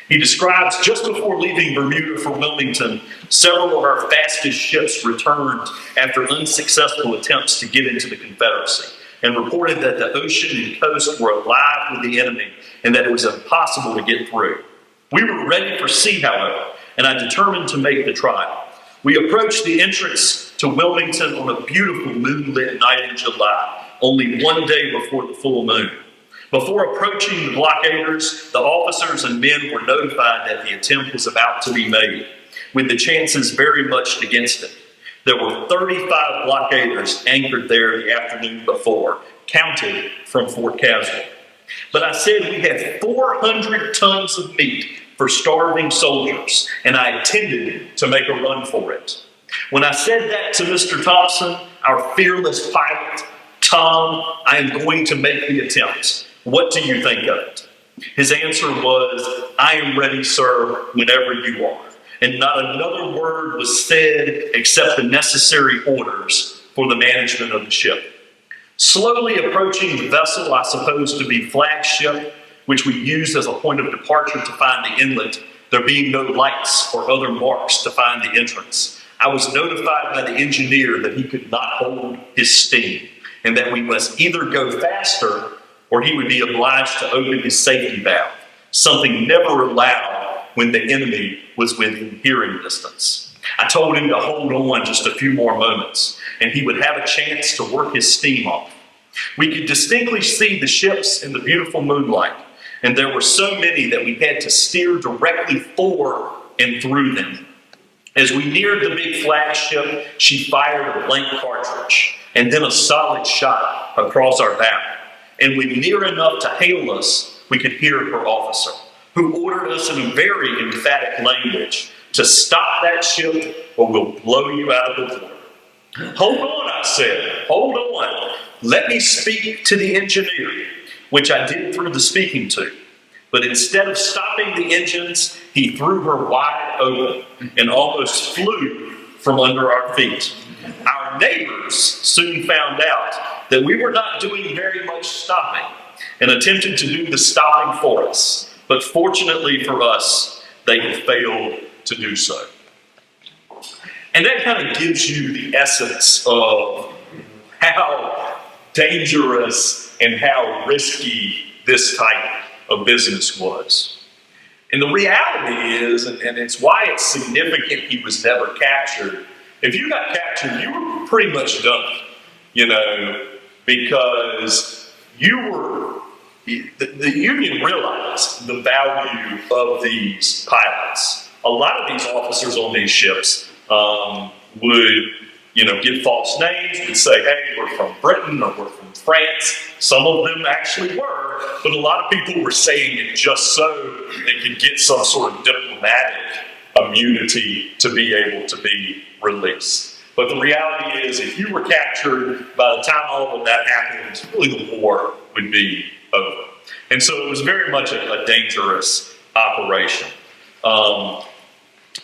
He describes, just before leaving Bermuda for Wilmington, several of our fastest ships returned after unsuccessful attempts to get into the Confederacy, and reported that the ocean and coast were alive with the enemy and that it was impossible to get through. We were ready for sea, however, and I determined to make the trial. We approached the entrance to Wilmington on a beautiful moonlit night in July, only one day before the full moon. Before approaching the blockaders, the officers and men were notified that the attempt was about to be made, with the chances very much against it. There were 35 blockaders anchored there the afternoon before, counted from Fort Caswell. But I said we had 400 tons of meat for starving soldiers, and I intended to make a run for it. When I said that to Mr. Thompson, our fearless pilot, Tom, I am going to make the attempt. What do you think of it? His answer was, I am ready, sir, whenever you are. And not another word was said except the necessary orders for the management of the ship. Slowly approaching the vessel I supposed to be flagship, which we used as a point of departure to find the inlet, there being no lights or other marks to find the entrance, I was notified by the engineer that he could not hold his steam, and that we must either go faster or he would be obliged to open his safety valve, something never allowed when the enemy was within hearing distance. I told him to hold on just a few more moments, and he would have a chance to work his steam off. We could distinctly see the ships in the beautiful moonlight, and there were so many that we had to steer directly for and through them. As we neared the big flagship, she fired a blank cartridge, and then a solid shot across our bow. And when near enough to hail us, we could hear her officer, who ordered us in a very emphatic language to stop that ship or we'll blow you out of the water. Hold on, I said, hold on. Let me speak to the engineer, which I did through the speaking tube. But instead of stopping the engines, he threw her wide open and almost flew from under our feet. Our neighbors soon found out that we were not doing very much stopping and attempted to do the stopping for us. But fortunately for us, they had failed to do so. And that kind of gives you the essence of how dangerous and how risky this type of business was. And the reality is, and it's why it's significant he was never captured, if you got captured, you were pretty much done, because the Union realized the value of these pilots. A lot of these officers on these ships would, give false names, would say, hey, we're from Britain or we're from France. Some of them actually were, but a lot of people were saying it just so they could get some sort of diplomatic immunity to be able to be released. But the reality is, if you were captured, by the time all of that happened, really the war would be over. And so it was very much a dangerous operation.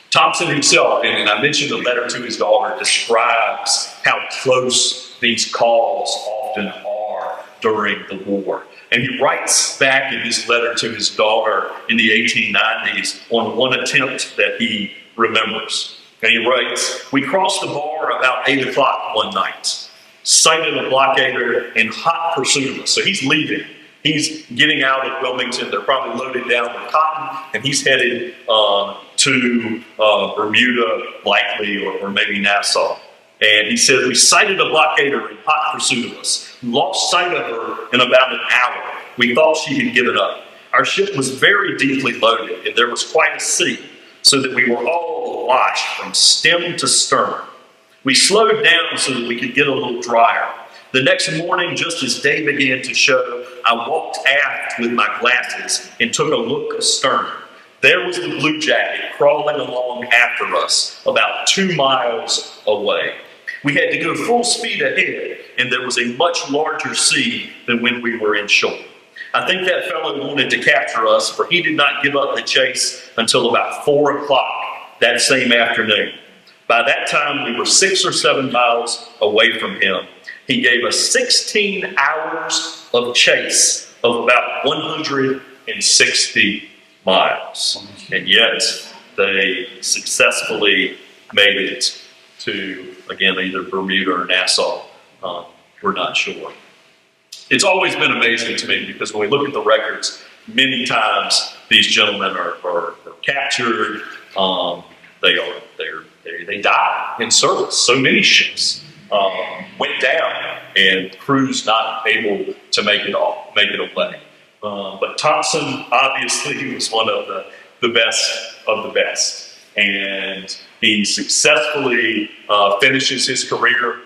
Thompson himself, and I mentioned the letter to his daughter, describes how close these calls often are during the war. And he writes back in his letter to his daughter in the 1890s on one attempt that he remembers. And he writes, "We crossed the bar about 8 o'clock one night, sighted a blockader in hot pursuit of us." So he's leaving. He's getting out of Wilmington. They're probably loaded down with cotton, and he's headed to Bermuda, likely, or maybe Nassau. And he said, "We sighted a blockader in hot pursuit of us. Lost sight of her in about an hour. We thought she had given up. Our ship was very deeply loaded, and there was quite a sea, so that we were all awash from stem to stern. We slowed down so that we could get a little drier. The next morning, just as day began to show, I walked aft with my glasses and took a look astern. There was the Blue Jacket crawling along after us, about 2 miles away. We had to go full speed ahead, and there was a much larger sea than when we were in shore. I think that fellow wanted to capture us, for he did not give up the chase until about 4 o'clock that same afternoon. By that time, we were 6 or 7 miles away from him. He gave us 16 hours of chase of about 160 miles. And yet, they successfully made it to, again, either Bermuda or Nassau. We're not sure. It's always been amazing to me because when we look at the records, many times these gentlemen are captured. They die in service. So many ships went down, and crews not able to make it away. But Thompson, obviously, he was one of the best of the best, and he successfully finishes his career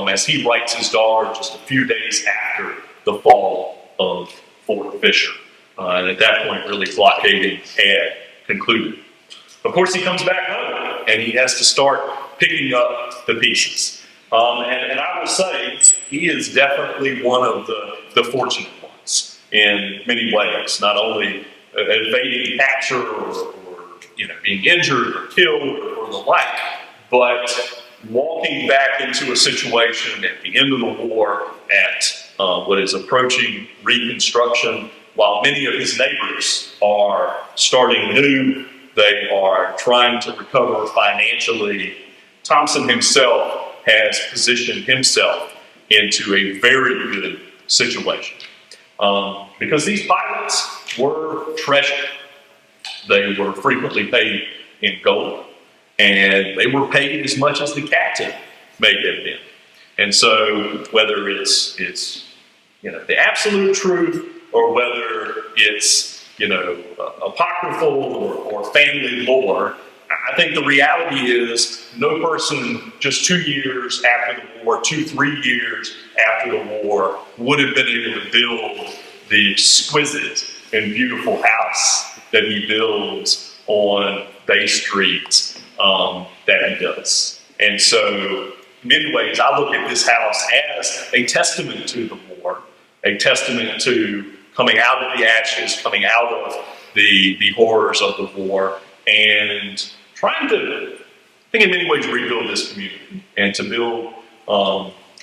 as he writes his daughter just a few days after the fall of Fort Fisher. And at that point, really, blockading had concluded. Of course, he comes back home, and he has to start picking up the pieces. And I will say, he is definitely one of the fortunate ones in many ways, not only evading capture or being injured or killed or the like, but walking back into a situation at the end of the war at what is approaching reconstruction, while many of his neighbors are starting new, they are trying to recover financially. Thompson himself has positioned himself into a very good situation. Because these pilots were treasured. They were frequently paid in gold, and they were paid as much as the captain may have been. And so whether it's the absolute truth or whether it's apocryphal or family lore, I think the reality is no person just 2 years after the war, 2-3 years after the war, would have been able to build the exquisite and beautiful house that he builds on Bay Street that he does. And so, in many ways, I look at this house as a testament to the war, a testament to coming out of the ashes, coming out of the horrors of the war, and trying to, I think in many ways, rebuild this community and to build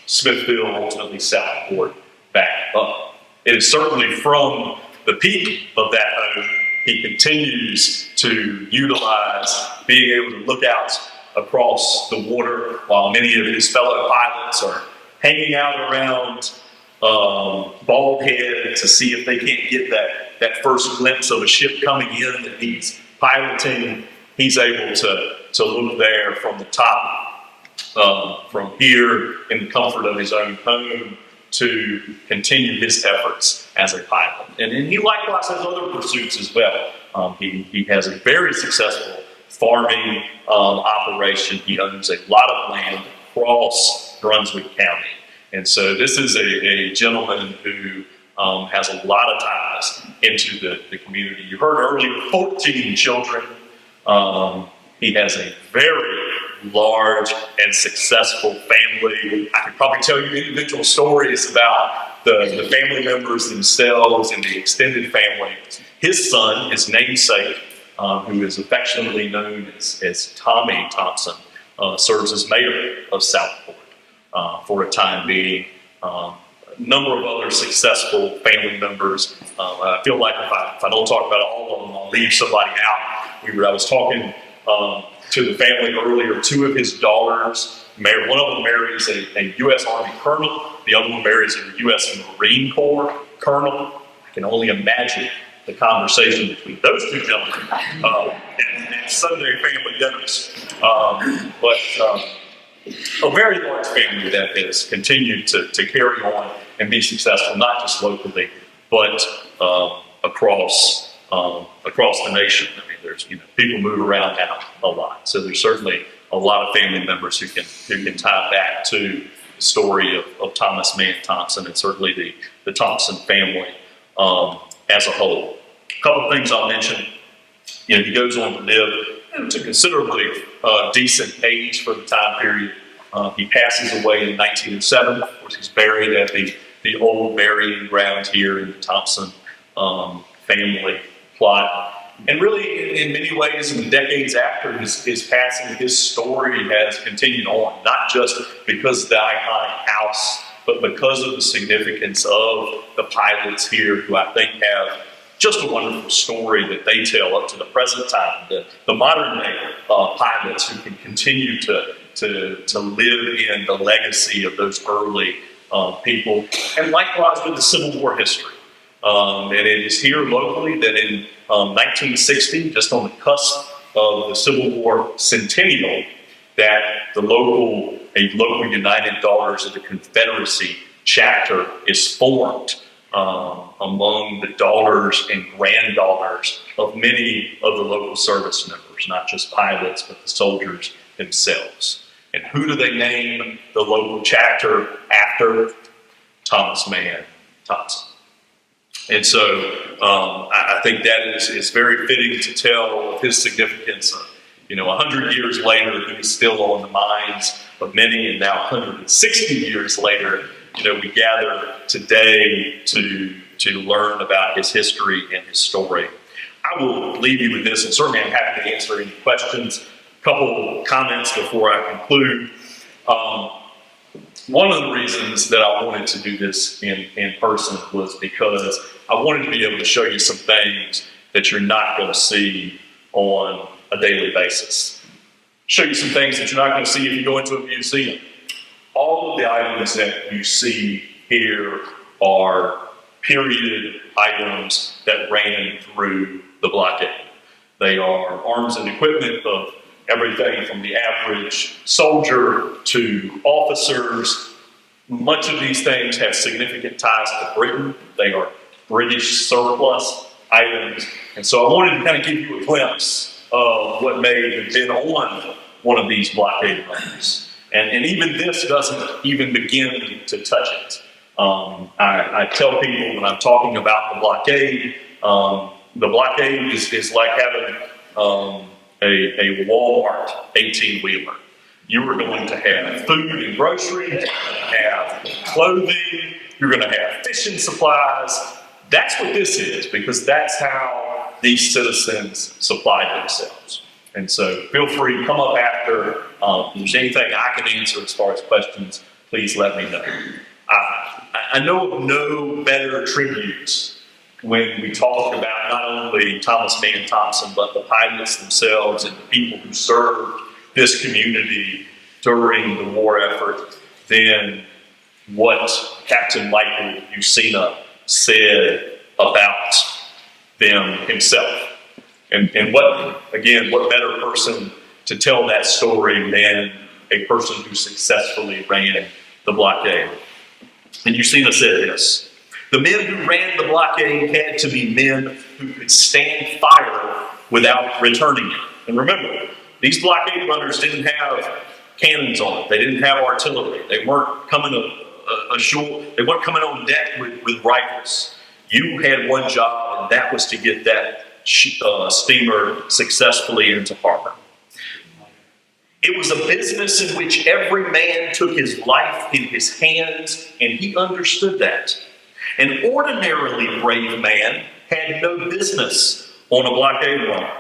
Smithville, ultimately Southport, back up. It is certainly from the peak of that home he continues to utilize being able to look out across the water while many of his fellow pilots are hanging out around Bald Head to see if they can't get that first glimpse of a ship coming in that he's piloting. He's able to look there from the top, from here in the comfort of his own home, to continue his efforts as a pilot. And he likewise has other pursuits as well. He has a very successful farming operation. He owns a lot of land across Brunswick County. And so this is a gentleman who has a lot of ties into the community. You heard earlier, 14 children. He has a very large and successful family. I could probably tell you individual stories about the family members themselves and the extended family. His son, his namesake, who is affectionately known as Tommy Thompson, serves as mayor of Southport for a time being. A number of other successful family members. I feel like if I don't talk about all of them, I'll leave somebody out. I was talking to the family earlier. Two of his daughters, one of them marries a U.S. Army colonel. The other one marries a U.S. Marine Corps colonel. I can only imagine the conversation between those two gentlemen and Sunday family dinners. But a very large family that has continued to carry on and be successful, not just locally, but across the nation. I mean, there's people move around now a lot, so there's certainly a lot of family members who can tie back to the story of Thomas Mann Thompson and certainly the Thompson family as a whole. A couple of things I'll mention. He goes on to live to considerably decent age for the time period. He passes away in 1907. Of course, he's buried at the old burying ground here in the Thompson family plot. And really, in many ways, in the decades after his passing, his story has continued on, not just because of the iconic house, but because of the significance of the pilots here, who I think have just a wonderful story that they tell up to the present time. The modern day pilots who can continue to live in the legacy of those early people, and likewise with the Civil War history. And it is here locally that in 1960, just on the cusp of the Civil War centennial, that a local United Daughters of the Confederacy chapter is formed among the daughters and granddaughters of many of the local service members, not just pilots, but the soldiers themselves. And who do they name the local chapter after? Thomas Mann Thompson. And so I think that is very fitting to tell of his significance. 100 years later, he's still on the minds of many, and now 160 years later, we gather today to learn about his history and his story. I will leave you with this, and certainly I'm happy to answer any questions. A couple comments before I conclude. One of the reasons that I wanted to do this in person was because I wanted to be able to show you some things that you're not going to see on a daily basis. Show you some things that you're not going to see if you go into a museum. All of the items that you see here are period items that ran through the blockade. They are arms and equipment of everything from the average soldier to officers. Much of these things have significant ties to Britain. They are British surplus items. And so I wanted to kind of give you a glimpse of what may have been on one of these blockade runners. And even this doesn't even begin to touch it. I tell people when I'm talking about the blockade is like having a Walmart 18-wheeler. You are going to have food and groceries, you're going to have clothing, you're going to have fishing supplies. That's what this is, because that's how these citizens supplied themselves. And so feel free to come up after. If there's anything I can answer as far as questions, please let me know. I know of no better tributes when we talk about not only Thomas Mann Thompson, but the pilots themselves and the people who served this community during the war effort than what Captain Michael Usina said about them himself. And what better person to tell that story than a person who successfully ran the blockade. And Usina said this: the men who ran the blockade had to be men who could stand fire without returning it. And remember, these blockade runners didn't have cannons on it. They didn't have artillery. They weren't coming ashore. They weren't coming on deck with rifles. You had one job, and that was to get that steamer successfully into harbor. It was a business in which every man took his life in his hands, and he understood that. An ordinarily brave man had no business on a blockade runner.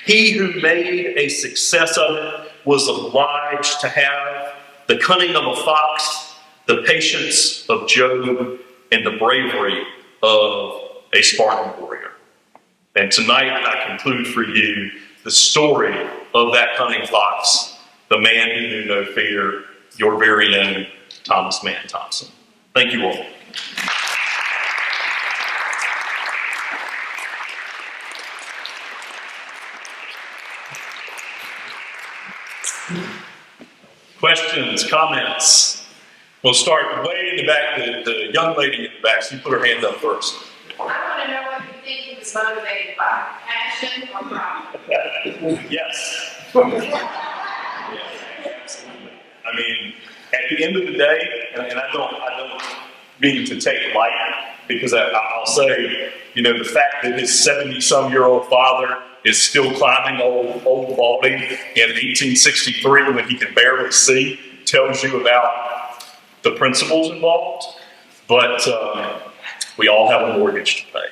He who made a success of it was obliged to have the cunning of a fox, the patience of Job, and the bravery of a Spartan warrior. And tonight I conclude for you the story of that cunning fox, the man who knew no fear, your very own Thomas Mann Thompson. Thank you all. Questions, comments? We'll start way in the back. The young lady in the back, she put her hand up first. I want to know what you think he was motivated by, passion or profit? Yes. Yeah, absolutely. I mean, at the end of the day, and I don't mean to take light, because I'll say, you know, the fact that his 70-some-year-old father is still climbing old Baldy in 1863 when he can barely see tells you about the principles involved. But we all have a mortgage to pay.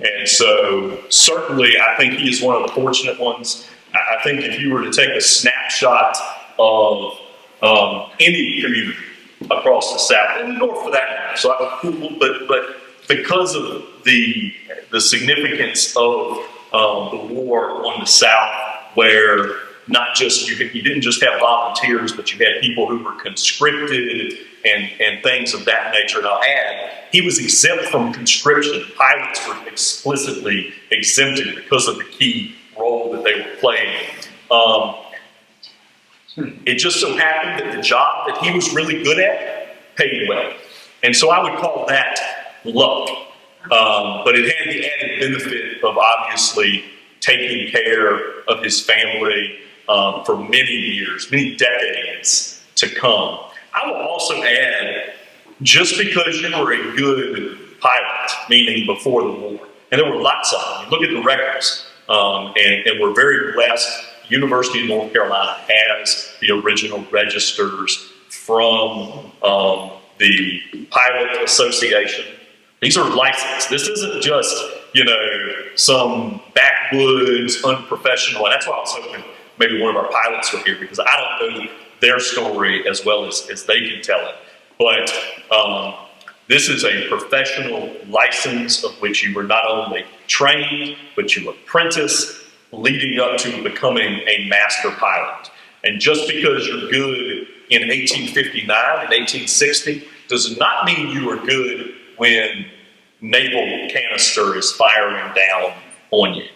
And so certainly I think he is one of the fortunate ones. I think if you were to take a snapshot of any community across the South, and the North for that matter, but because of the significance of the war on the South, where not just you didn't just have volunteers, but you had people who were conscripted and things of that nature. And I'll add, he was exempt from conscription. Pilots were explicitly exempted because of the key role that they were playing. It just so happened that the job that he was really good at paid well. And so I would call that luck. But it had the added benefit of obviously taking care of his family for many years, many decades to come. I will also add, just because you were a good pilot, meaning before the war, and there were lots of them, you look at the records, and we're very blessed. University of North Carolina has the original registers from the Pilot Association. These are licensed. This isn't just, some backwoods, unprofessional, and that's why I was hoping maybe one of our pilots were here, because I don't know their story as well as they can tell it. But this is a professional license of which you were not only trained, but you apprentice, leading up to becoming a master pilot. And just because you're good in 1859 and 1860 does not mean you are good when naval canister is firing down on you.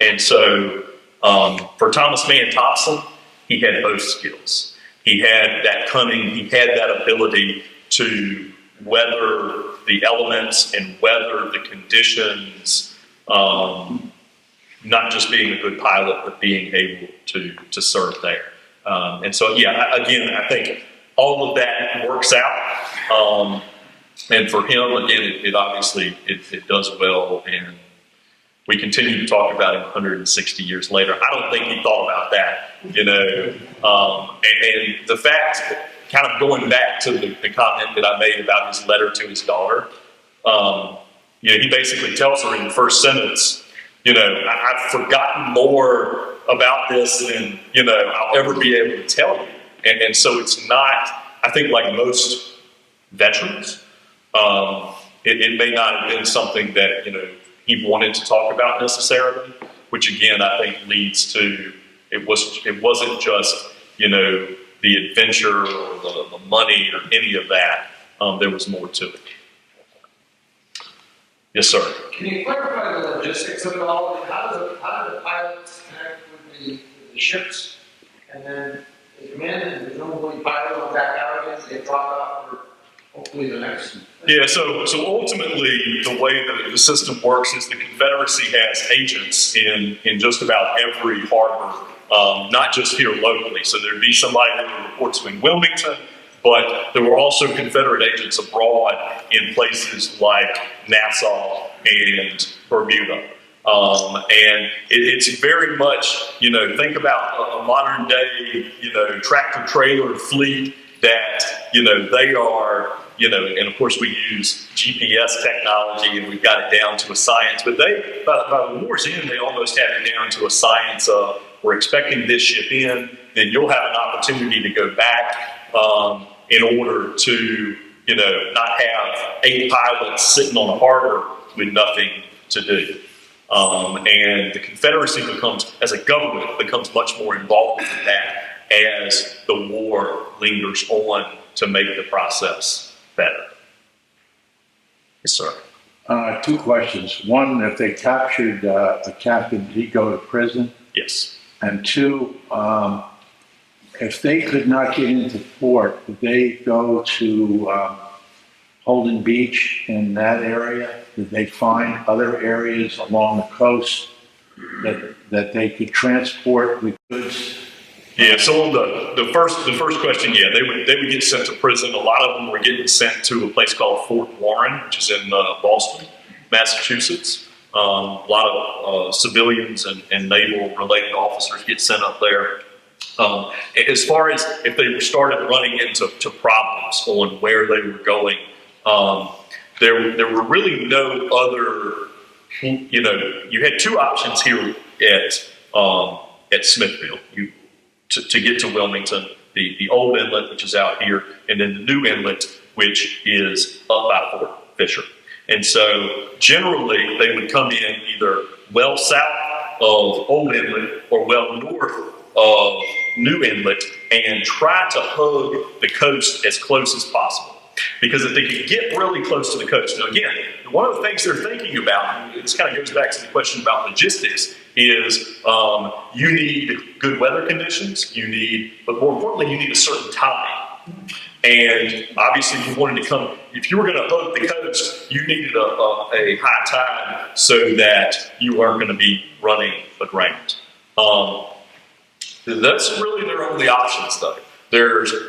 And so for Thomas Mann Thompson, he had both skills. He had that cunning, he had that ability to weather the elements and weather the conditions, not just being a good pilot, but being able to serve there. And so, again, I think all of that works out. And for him, again, it obviously does well, and we continue to talk about him 160 years later. I don't think he thought about that, and the fact, kind of going back to the comment that I made about his letter to his daughter, he basically tells her in the first sentence, I've forgotten more about this than, I'll ever be able to tell you. And so it's not, I think, like most veterans, it may not have been something that, he wanted to talk about necessarily, which again, I think leads to, it wasn't just, the adventure or the money or any of that. There was more to it. Yes, sir. Can you clarify the logistics of it all? How do the pilots connect with the ships? And then they come in and presumably pilot them back out again, they drop off for hopefully the next Yeah, so ultimately, the way that the system works is the Confederacy has agents in just about every harbor, not just here locally. So there'd be somebody that would report to in Wilmington, but there were also Confederate agents abroad in places like Nassau and Bermuda. And it's very much, think about a modern day, tractor trailer fleet that, they are, and of course we use GPS technology and we've got it down to a science, but by the war's end, they almost have it down to a science of, we're expecting this ship in, then you'll have an opportunity to go back, in order to, not have 8 pilots sitting on a harbor with nothing to do. And the Confederacy as a government, becomes much more involved in that as the war lingers on to make the process better. Yes, sir. 2 questions. One, if they captured the captain, did he go to prison? Yes. And 2, if they could not get into port, did they go to Holden Beach in that area? Did they find other areas along the coast that they could transport the goods? Yeah, so on the first question, yeah, they would get sent to prison. A lot of them were getting sent to a place called Fort Warren, which is in Boston, Massachusetts. A lot of civilians and naval-related officers get sent up there. As far as if they started running into problems on where they were going, there were really no other. You had 2 options here at Smithfield. To get to Wilmington, the old inlet, which is out here, and then the new inlet, which is up by Fort Fisher. And so generally they would come in either well south of Old Inlet or well north of New Inlet and try to hug the coast as close as possible. Because if they could get really close to the coast, now again, one of the things they're thinking about, and this kind of goes back to the question about logistics, is you need good weather conditions, but more importantly, you need a certain time. And obviously you wanted to come, if you were going to hug the coast, you needed a high tide so that you weren't going to be running aground. That's really their only options though.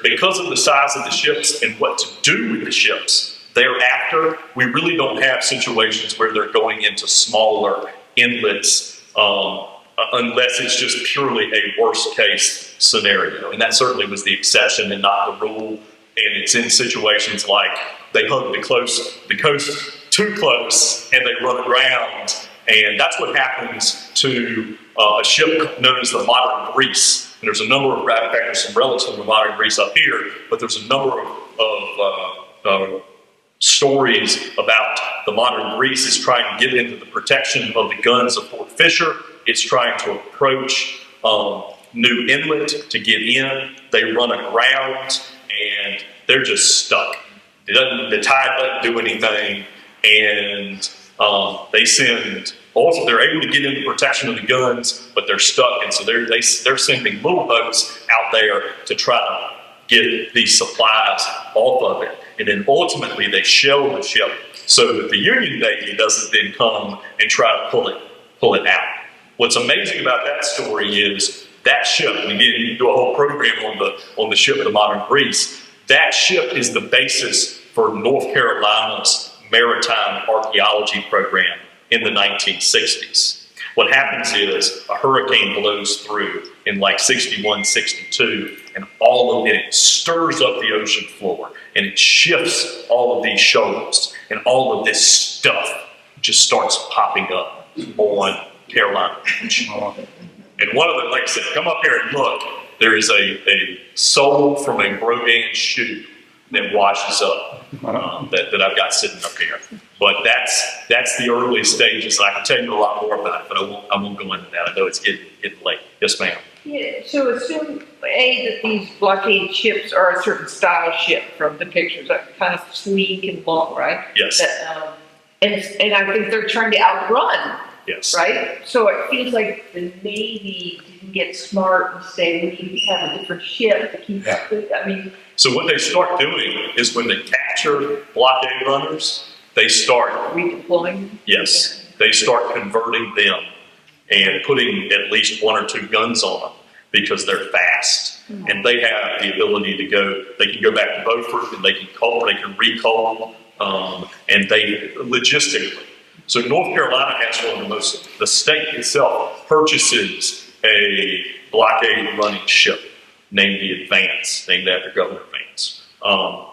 Because of the size of the ships and what to do with the ships thereafter, we really don't have situations where they're going into smaller inlets unless it's just purely a worst case scenario. And that certainly was the exception and not the rule. And it's in situations like they hug the coast too close and they run aground. And that's what happens to a ship known as the Modern Greece. And there's a number of, in fact, there's some relics from the Modern Greece up here, but there's a number of stories about the Modern Greece is trying to get into the protection of the guns of Fort Fisher. It's trying to approach New Inlet to get in. They run aground and they're just stuck. The tide doesn't do anything, and also, they're able to get into protection of the guns, but they're stuck, and so they're sending little boats out there to try to get these supplies off of it. And then ultimately, they shell the ship so that the Union Navy doesn't then come and try to pull it out. What's amazing about that story is that ship, and again, you can do a whole program on the ship, the Modern Greece. That ship is the basis for North Carolina's maritime archaeology program in the 1960s. What happens is a hurricane blows through in like 61, 62, and all of it stirs up the ocean floor, and it shifts all of these shoals, and all of this stuff just starts popping up on Carolina Beach. And one of them, like I said, come up here and look, there is a sole from a Rodin shoe that washes up that I've got sitting up here. But that's the early stages. I can tell you a lot more about it, but I won't go into that. I know it's getting late. Yes, ma'am. Yeah, so assume, that these blockade ships are a certain style ship from the pictures, like kind of sleek and long, right? Yes. That, and I think they're trying to outrun Yes. right? So it feels like the Navy didn't get smart and say, we need to have a different ship to keep, I mean, So what they start doing is when they capture blockade runners, they start, redeploying. yes, they start converting them and putting at least 1 or 2 guns on them because they're fast and they have the ability to go. They can go back to Beaufort and they can recall, and they logistically. So North Carolina has one of the most. The state itself purchases a blockade running ship named the Advance, named after Governor Vance.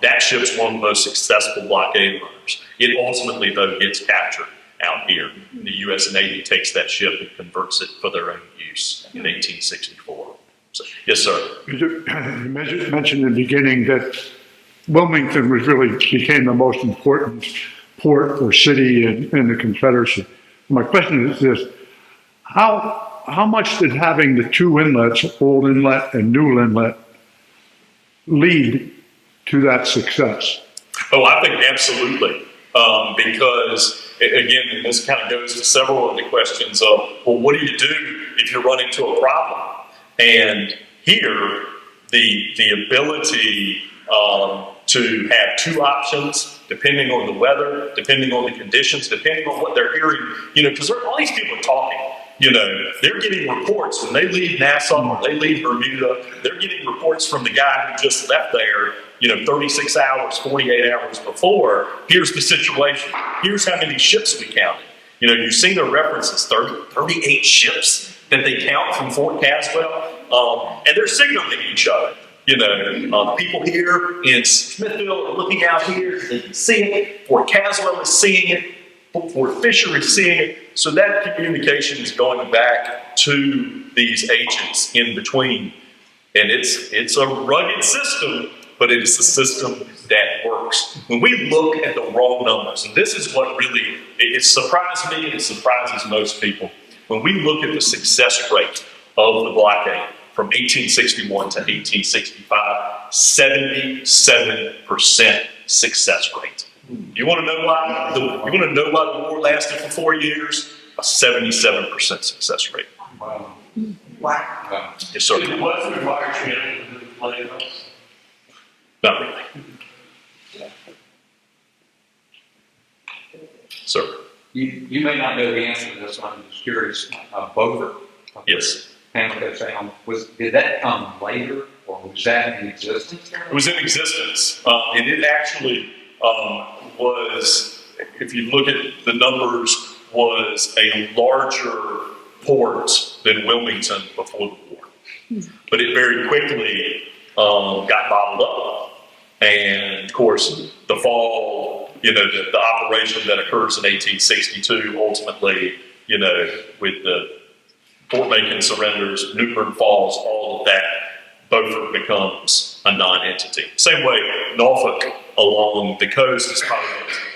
That ship's one of the most successful blockade runners. It ultimately, though, gets captured out here. The U.S. Navy takes that ship and converts it for their own use in 1864. So, yes, sir. You mentioned in the beginning that Wilmington became the most important port or city in the Confederacy. My question is this: how much did having the 2 inlets, Old Inlet and New Inlet, lead to that success? Oh, I think absolutely. Because, again, this kind of goes to several of the questions of, well, what do you do if you run into a problem? And here, the ability to have 2 options, depending on the weather, depending on the conditions, depending on what they're hearing, because all these people are talking. They're getting reports when they leave Nassau or they leave Bermuda. They're getting reports from the guy who just left there, 36 hours, 48 hours before. Here's the situation. Here's how many ships we counted. You've seen the references, 38 ships that they count from Fort Caswell. And they're signaling each other. People here in Smithville are looking out here. They can see it. Fort Caswell is seeing it. Fort Fisher is seeing it. So that communication is going back to these agents in between. And it's a rugged system, but it is a system that works. When we look at the raw numbers, and this is what really, it surprised me and it surprises most people. When we look at the success rate of the blockade from 1861 to 1865, 77% success rate. You want to know why? You want to know why the war lasted for 4 years? A 77% success rate. Wow. Wow. Yes, sir. It was required training to play those. Not really. Sir. You may not know the answer to this one. I'm just curious. Beaufort. Yes. Pamlico Sound. Did that come later, or was that in existence? It was in existence, and it actually was, if you look at the numbers, was a larger port than Wilmington before the war. But it very quickly got bottled up. And, of course, the fall, the operation that occurs in 1862, ultimately, with the Fort Macon surrenders, Newbern Falls, all of that, Beaufort becomes a non-entity. Same way, Norfolk along the coast is probably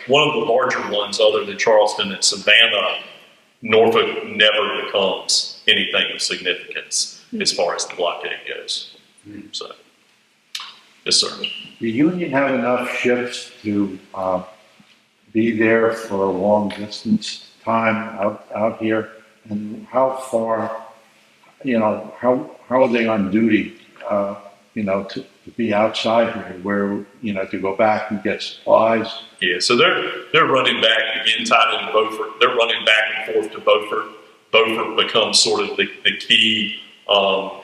one of the larger ones other than Charleston and Savannah. Norfolk never becomes anything of significance as far as the blockade goes. So, yes, sir. The Union have enough ships to be there for a long distance time out here? And how far, how are they on duty, to be outside here where, to go back and get supplies? Yeah, so they're running back, again, tied into Beaufort. They're running back and forth to Beaufort. Beaufort becomes sort of the key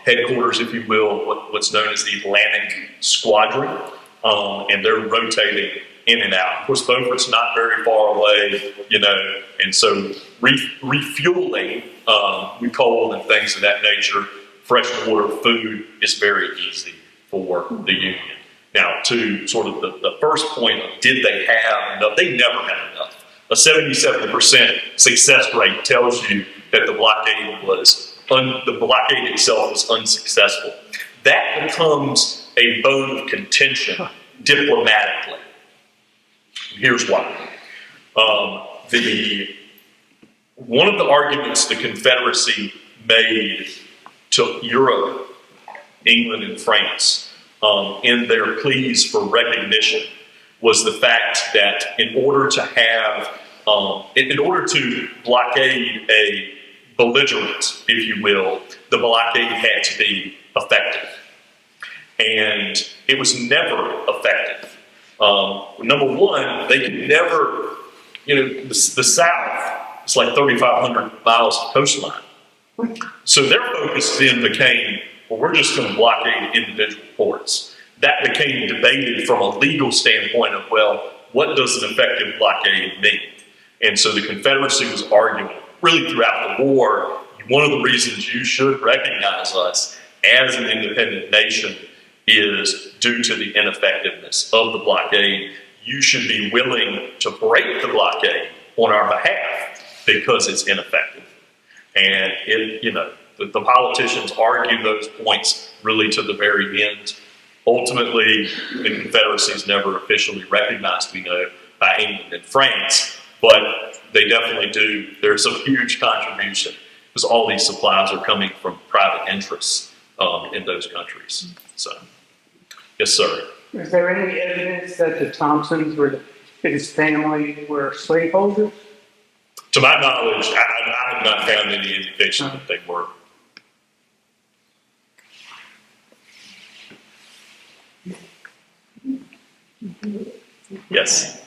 headquarters, if you will, what's known as the Atlantic Squadron, and they're rotating in and out. Of course, Beaufort's not very far away, and so refueling with coal and things of that nature, fresh water, food is very easy for the Union. Now, to sort of the first point of did they have enough? They never had enough. A 77% success rate tells you that the blockade itself was unsuccessful. That becomes a bone of contention diplomatically. Here's why. One of the arguments the Confederacy made to Europe, England, and France in their pleas for recognition was the fact that in order to have in order to blockade a belligerent, if you will, the blockade had to be effective. And it was never effective. Number one, they could never, the South, it's like 3,500 miles of coastline. So their focus then became, well, we're just going to blockade individual ports. That became debated from a legal standpoint of, well, what does an effective blockade mean? And so the Confederacy was arguing, really throughout the war, one of the reasons you should recognize us as an independent nation is due to the ineffectiveness of the blockade. You should be willing to break the blockade on our behalf because it's ineffective. And the politicians argue those points really to the very end. Ultimately, the Confederacy is never officially recognized, by England and France, but they definitely do. There's a huge contribution because all these supplies are coming from private interests in those countries. So, yes, sir. Is there any evidence that the Thompsons his family were slaveholders? To my knowledge, I have not found any indication that they were. Yes.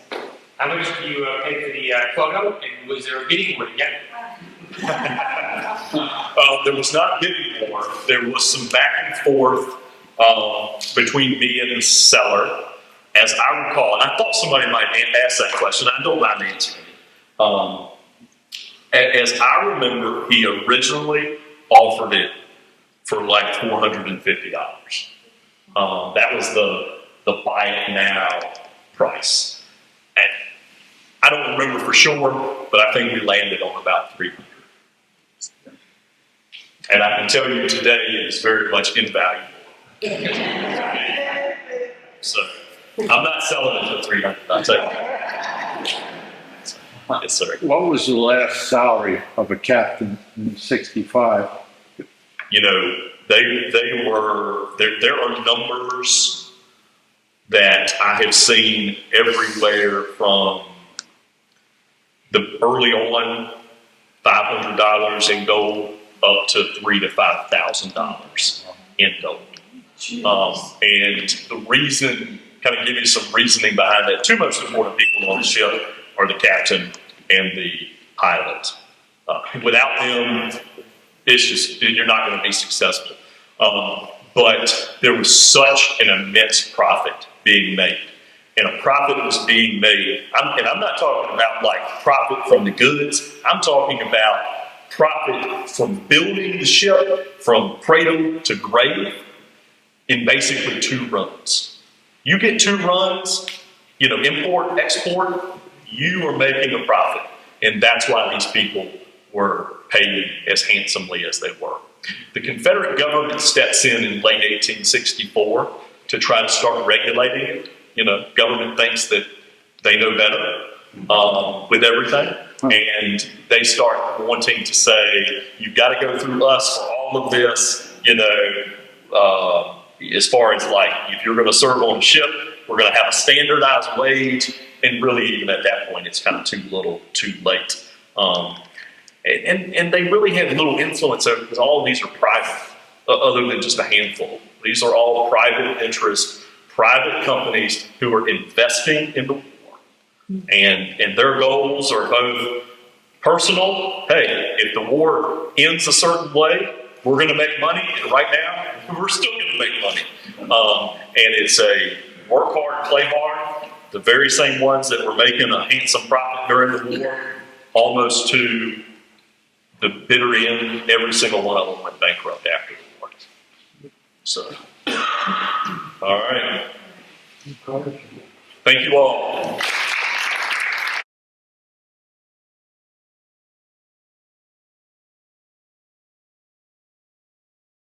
How much do you pay for the photo, and was there a bidding war yet? There was not bidding war. There was some back and forth between me and the seller, as I recall. And I thought somebody might ask that question. I don't mind answering it. As I remember, he originally offered it for like $450. That was the buy it now price. And I don't remember for sure, but I think we landed on about $300. And I can tell you today it is very much invaluable. So I'm not selling it for $300. I'll tell you. Yes, sir. What was the last salary of a captain in '65? They were, there are numbers that I have seen everywhere from the early on $500 in gold up to $3,000 to $5,000 in gold. And the reason, kind of give you some reasoning behind that, two most important people on the ship are the captain and the pilot. Without them, it's just, you're not going to be successful. But there was such an immense profit being made. And a profit was being made. And I'm not talking about like profit from the goods. I'm talking about profit from building the ship from cradle to grave in basically 2 runs. You get 2 runs, import, export, you are making a profit. And that's why these people were paid as handsomely as they were. The Confederate government steps in late 1864 to try to start regulating it. Government thinks that they know better with everything. And they start wanting to say, you've got to go through us for all of this, as far as like, if you're going to serve on a ship, we're going to have a standardized wage. And really, even at that point, it's kind of too little, too late. And they really had little influence over, because all of these are private, other than just a handful. These are all private interest, private companies who are investing in the war. And their goals are both personal. Hey, if the war ends a certain way, we're going to make money. And right now, we're still going to make money. And it's a work hard, play hard. The very same ones that were making a handsome profit during the war, almost to the bitter end, every single one of them went bankrupt after the war. So, all right. Thank you all.